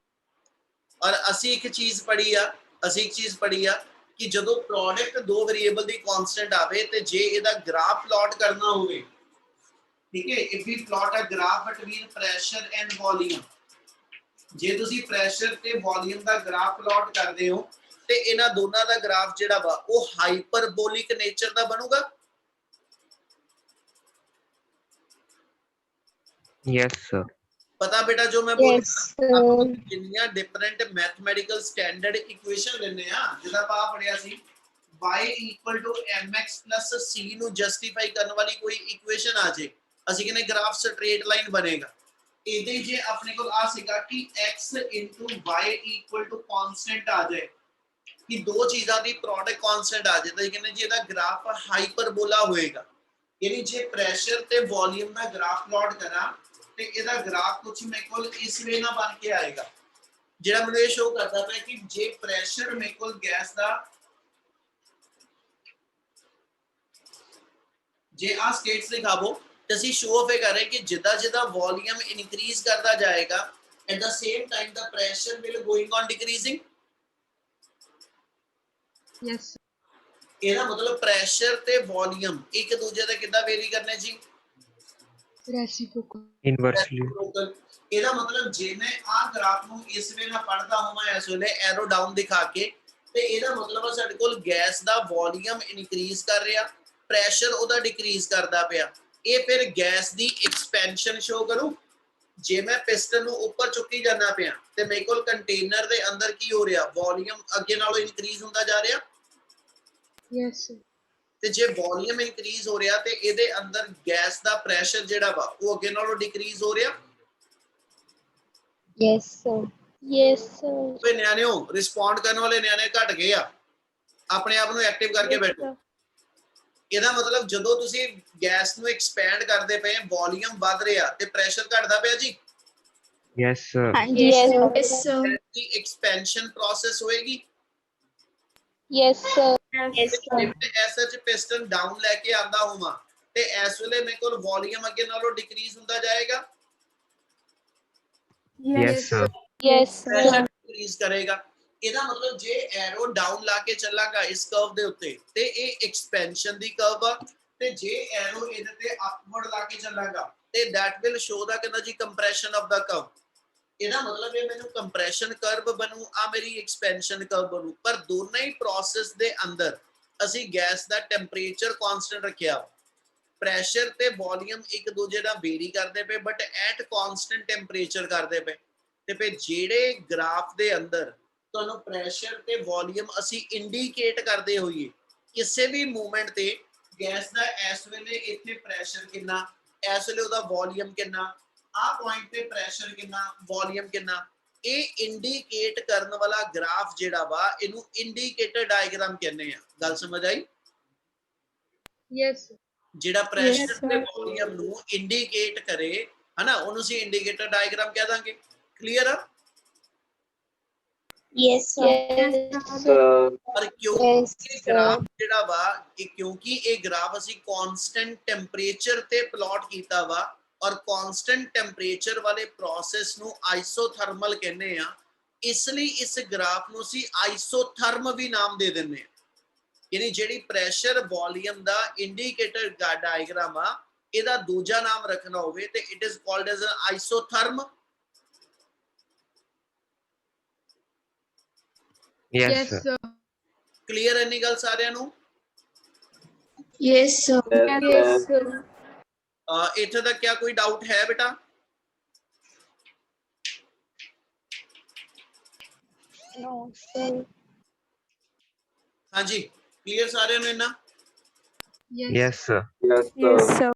ਔਰ ਅਸੀਂ ਇੱਕ ਚੀਜ਼ ਪੜ੍ਹੀ ਆ ਕਿ ਜਦੋਂ ਪ੍ਰੋਡਕਟ ਦੋ ਵੇਰੀਏਬਲ ਦੀ ਕਾਂਸਟੈਂਟ ਆਵੇ ਤੇ ਜੇ ਇਹਦਾ ਗ੍ਰਾਫ ਪਲਾਟ ਕਰਨਾ ਹੋਵੇ, ठीक है, if we plot a graph between pressure and volume, ਜੇ ਤੁਸੀਂ ਪ੍ਰੈਸ਼ਰ ਤੇ ਵੋਲਿਊਮ ਦਾ ਗ੍ਰਾਫ ਪਲਾਟ ਕਰਦੇ ਹੋ ਤੇ ਇਹਨਾਂ ਦੋਨਾਂ ਦਾ ਗ੍ਰਾਫ ਜਿਹੜਾ ਵਾ ਉਹ ਹਾਈਪਰਬੋਲਿਕ ਨੇਚਰ ਦਾ ਬਣੂਗਾ। Yes, sir. ਪਤਾ ਬੇਟਾ ਜੋ ਮੈਂ Yes, ਬੋਲਿਆ ਆਪਾਂ sir. ਜਿੰਨੀਆਂ ਡਿਫਰੈਂਟ ਮੈਥਮੈਟਿਕਲ ਸਟੈਂਡਰਡ ਇਕੁਏਸ਼ਨ ਲੈਨੇ ਆ ਜਿਹਦਾ ਆਪਾਂ ਪੜਿਆ ਸੀ y mx c ਨੂੰ ਜਸਟੀਫਾਈ ਕਰਨ ਵਾਲੀ ਕੋਈ ਇਕੁਏਸ਼ਨ ਆ ਜੇ ਅਸੀਂ ਕਹਿੰਦੇ ਗ੍ਰਾਫ ਸਟ੍ਰੇਟ ਲਾਈਨ ਬਣੇਗਾ। ਇਹਦੇ ਜੇ ਆਪਣੇ ਕੋਲ ਆ ਸੀਗਾ ਕਿ x y ਕਾਂਸਟੈਂਟ ਆ ਜਾਏ ਕਿ ਦੋ ਚੀਜ਼ਾਂ ਦੀ ਪ੍ਰੋਡਕਟ ਕਾਂਸਟੈਂਟ ਆ ਜਾਏ ਤਾਂ ਕਹਿੰਦੇ ਜੀ ਇਹਦਾ ਗ੍ਰਾਫ ਹਾਈਪਰਬੋਲਾ ਹੋਏਗਾ। ਯਾਨੀ ਜੇ ਪ੍ਰੈਸ਼ਰ ਤੇ ਵੋਲਿਊਮ ਦਾ ਗ੍ਰਾਫ ਪਲਾਟ ਕਰਾਂ ਤੇ ਇਹਦਾ ਗ੍ਰਾਫ ਕੁਝ ਮੇਰੇ ਕੋਲ ਇਸ ਵੇ ਨਾਲ ਬਣ ਕੇ ਆਏਗਾ ਜਿਹੜਾ ਮੈਨੂੰ ਇਹ ਸ਼ੋ ਕਰਦਾ ਪਿਆ ਕਿ ਜੇ ਪ੍ਰੈਸ਼ਰ ਮੇਰੇ ਕੋਲ ਗੈਸ ਦਾ ਜੇ ਆ ਸਟੇਟਸ ਦਿਖਾਵੋ ਤੇ ਅਸੀਂ ਸ਼ੋ ਆਫ ਕਰ ਰਹੇ ਕਿ ਜਿੱਦਾਂ ਜਿੱਦਾਂ ਵੋਲਿਊਮ ਇਨਕਰੀਜ਼ ਕਰਦਾ ਜਾਏਗਾ at the same time the pressure will going on decreasing. Yes, sir. ਇਹਦਾ ਮਤਲਬ ਪ੍ਰੈਸ਼ਰ ਤੇ ਵੋਲਿਊਮ ਇੱਕ ਦੂਜੇ ਦੇ ਕਿੱਦਾਂ ਵੇਰੀ ਕਰਨੇ ਜੀ Reciprocal. Inversely. Reciprocal। ਇਹਦਾ ਮਤਲਬ ਜੇ ਮੈਂ ਆ ਗ੍ਰਾਫ ਨੂੰ ਇਸ ਵੇ ਨਾਲ ਪੜਦਾ ਹੋਵਾਂ ਇਸ ਵੇਲੇ ਐਰੋ ਡਾਊਨ ਦਿਖਾ ਕੇ ਤੇ ਇਹਦਾ ਮਤਲਬ ਸਾਡੇ ਕੋਲ ਗੈਸ ਦਾ ਵੋਲਿਊਮ ਇਨਕਰੀਜ਼ ਕਰ ਰਿਹਾ ਪ੍ਰੈਸ਼ਰ ਉਹਦਾ ਡਿਕਰੀਜ਼ ਕਰਦਾ ਪਿਆ। ਇਹ ਫਿਰ ਗੈਸ ਦੀ ਐਕਸਪੈਂਸ਼ਨ ਸ਼ੋ ਕਰੂ। ਜੇ ਮੈਂ ਪਿਸਟਨ ਨੂੰ ਉੱਪਰ ਚੁੱਕੀ ਜਾਂਦਾ ਪਿਆ ਤੇ ਮੇਰੇ ਕੋਲ ਕੰਟੇਨਰ ਦੇ ਅੰਦਰ ਕੀ ਹੋ ਰਿਹਾ ਵੋਲਿਊਮ ਅੱਗੇ ਨਾਲੋਂ ਇਨਕਰੀਜ਼ ਹੁੰਦਾ ਜਾ ਰਿਹਾ। Yes, sir. ਤੇ ਜੇ ਵੋਲਿਊਮ ਇਨਕਰੀਜ਼ ਹੋ ਰਿਹਾ ਤੇ ਇਹਦੇ ਅੰਦਰ ਗੈਸ ਦਾ ਪ੍ਰੈਸ਼ਰ ਜਿਹੜਾ ਵਾ ਉਹ ਅੱਗੇ ਨਾਲੋਂ ਡਿਕਰੀਜ਼ ਹੋ ਰਿਹਾ। Yes, sir. Yes, sir. ਵੇ ਨਿਆਣਿਓ ਰਿਸਪੌਂਡ ਕਰਨ ਵਾਲੇ ਨਿਆਣੇ ਘਟ ਗਏ ਆ ਆਪਣੇ ਆਪ ਨੂੰ ਐਕਟਿਵ ਕਰਕੇ Yes, ਬੈਠੋ। sir. ਇਹਦਾ ਮਤਲਬ ਜਦੋਂ ਤੁਸੀਂ ਗੈਸ ਨੂੰ ਐਕਸਪੈਂਡ ਕਰਦੇ ਪਏ ਵੋਲਿਊਮ ਵੱਧ ਰਿਹਾ ਤੇ ਪ੍ਰੈਸ਼ਰ ਘਟਦਾ ਪਿਆ ਜੀ। Yes, sir. Yes, sir. ਦੀ ਐਕਸਪੈਂਸ਼ਨ ਪ੍ਰੋਸੈਸ ਹੋਏਗੀ। Yes, sir. Yes, Yes, ਤੇ ਐਸਾ ਚ ਪਿਸਟਨ ਡਾਊਨ ਲੈ ਕੇ ਆਂਦਾ ਹੋਵਾਂ ਤੇ ਇਸ ਵੇਲੇ ਮੇਰੇ ਕੋਲ ਵੋਲਿਊਮ ਅੱਗੇ ਨਾਲੋਂ ਡਿਕਰੀਜ਼ ਹੁੰਦਾ ਜਾਏਗਾ। Yes, sir. Yes, pressure sir. Decrease ਕਰੇਗਾ। ਇਹਦਾ ਮਤਲਬ ਜੇ ਐਰੋ ਡਾਊਨ ਲਾ ਕੇ ਚੱਲਾਂਗਾ ਇਸ ਕਰਵ ਦੇ ਉੱਤੇ ਤੇ ਇਹ ਐਕਸਪੈਂਸ਼ਨ ਦੀ ਕਰਵ ਆ ਤੇ ਜੇ ਐਰੋ ਇਹਦੇ ਤੇ ਅਪਵਰਡ ਲਾ ਕੇ ਚੱਲਾਂਗਾ ਤੇ that will show ਦਾ ਕਹਿੰਦਾ ਜੀ ਕੰਪਰੈਸ਼ਨ ਆਫ ਦਾ ਕਰਵ। ਇਹਦਾ ਮਤਲਬ ਇਹ ਮੈਨੂੰ ਕੰਪਰੈਸ਼ਨ ਕਰਵ ਬਣੂ ਆ ਮੇਰੀ ਐਕਸਪੈਂਸ਼ਨ ਕਰਵ ਬਣੂ ਪਰ ਦੋਨਾਂ ਹੀ ਪ੍ਰੋਸੈਸ ਦੇ ਅੰਦਰ ਅਸੀਂ ਗੈਸ ਦਾ ਟੈਂਪਰੇਚਰ ਕਾਂਸਟੈਂਟ ਰੱਖਿਆ ਪ੍ਰੈਸ਼ਰ ਤੇ ਵੋਲਿਊਮ ਇੱਕ ਦੂਜੇ ਨਾਲ ਵੇਰੀ ਕਰਦੇ ਪਏ ਬਟ ਐਟ ਕਾਂਸਟੈਂਟ ਟੈਂਪਰੇਚਰ ਕਰਦੇ ਪਏ ਤੇ ਫਿਰ ਜਿਹੜੇ ਗ੍ਰਾਫ ਦੇ ਅੰਦਰ ਤੁਹਾਨੂੰ ਪ੍ਰੈਸ਼ਰ ਤੇ ਵੋਲਿਊਮ ਅਸੀਂ ਇੰਡੀਕੇਟ ਕਰਦੇ ਹੋਈਏ ਕਿਸੇ ਵੀ ਮੂਵਮੈਂਟ ਤੇ ਗੈਸ ਦਾ ਇਸ ਵੇਲੇ ਇੱਥੇ ਪ੍ਰੈਸ਼ਰ ਕਿੰਨਾ ਇਸ ਵੇਲੇ ਉਹਦਾ ਵੋਲਿਊਮ ਕਿੰਨਾ ਆ ਪੁਆਇੰਟ ਤੇ ਪ੍ਰੈਸ਼ਰ ਕਿੰਨਾ ਵੋਲਿਊਮ ਕਿੰਨਾ ਇਹ ਇੰਡੀਕੇਟ ਕਰਨ ਵਾਲਾ ਗ੍ਰਾਫ ਜਿਹੜਾ ਵਾ ਇਹਨੂੰ ਇੰਡੀਕੇਟਰ ਡਾਇਗਰਾਮ ਕਹਿੰਦੇ ਆ। ਗੱਲ ਸਮਝ ਆਈ? Yes, sir. ਜਿਹੜਾ ਪ੍ਰੈਸ਼ਰ Yes, sir. ਤੇ ਵੋਲਿਊਮ ਨੂੰ ਇੰਡੀਕੇਟ ਕਰੇ ਹਨਾ ਉਹਨੂੰ ਅਸੀਂ ਇੰਡੀਕੇਟਰ ਡਾਇਗਰਾਮ ਕਹਿ ਦਾਂਗੇ। ਕਲੀਅਰ ਆ? Yes, sir. Sir. ਪਰ ਕਿਉਂਕਿ Yes, ਇਹ sir. ਗ੍ਰਾਫ ਜਿਹੜਾ ਵਾ ਕਿਉਂਕਿ ਇਹ ਗ੍ਰਾਫ ਅਸੀਂ ਕਾਂਸਟੈਂਟ ਟੈਂਪਰੇਚਰ ਤੇ ਪਲਾਟ ਕੀਤਾ ਵਾ ਔਰ ਕਾਂਸਟੈਂਟ ਟੈਂਪਰੇਚਰ ਵਾਲੇ ਪ੍ਰੋਸੈਸ ਨੂੰ ਆਈਸੋਥਰਮਲ ਕਹਿੰਦੇ ਆ ਇਸ ਲਈ ਇਸ ਗ੍ਰਾਫ ਨੂੰ ਅਸੀਂ ਆਈਸੋਥਰਮ ਵੀ ਨਾਮ ਦੇ ਦਿੰਦੇ ਆ। ਯਾਨੀ ਜਿਹੜੀ ਪ੍ਰੈਸ਼ਰ ਵੋਲਿਊਮ ਦਾ ਇੰਡੀਕੇਟਰ ਡਾਇਗਰਾਮ ਆ ਇਹਦਾ ਦੂਜਾ ਨਾਮ ਰੱਖਣਾ ਹੋਵੇ ਤੇ it is called as an isotherm. Yes, Yes, sir. sir. Clear ਇੰਨੀ ਗੱਲ ਸਾਰਿਆਂ ਨੂੰ? Yes, sir. Yes, sir. ਇੱਥੇ ਤੱਕ ਕਿਆ ਕੋਈ ਡਾਊਟ ਹੈ ਬੇਟਾ? No, sir. ਹਾਂਜੀ ਕਲੀਅਰ ਸਾਰਿਆਂ ਨੂੰ ਇਹਨਾਂ Yes, sir. Yes, Yes, sir. sir.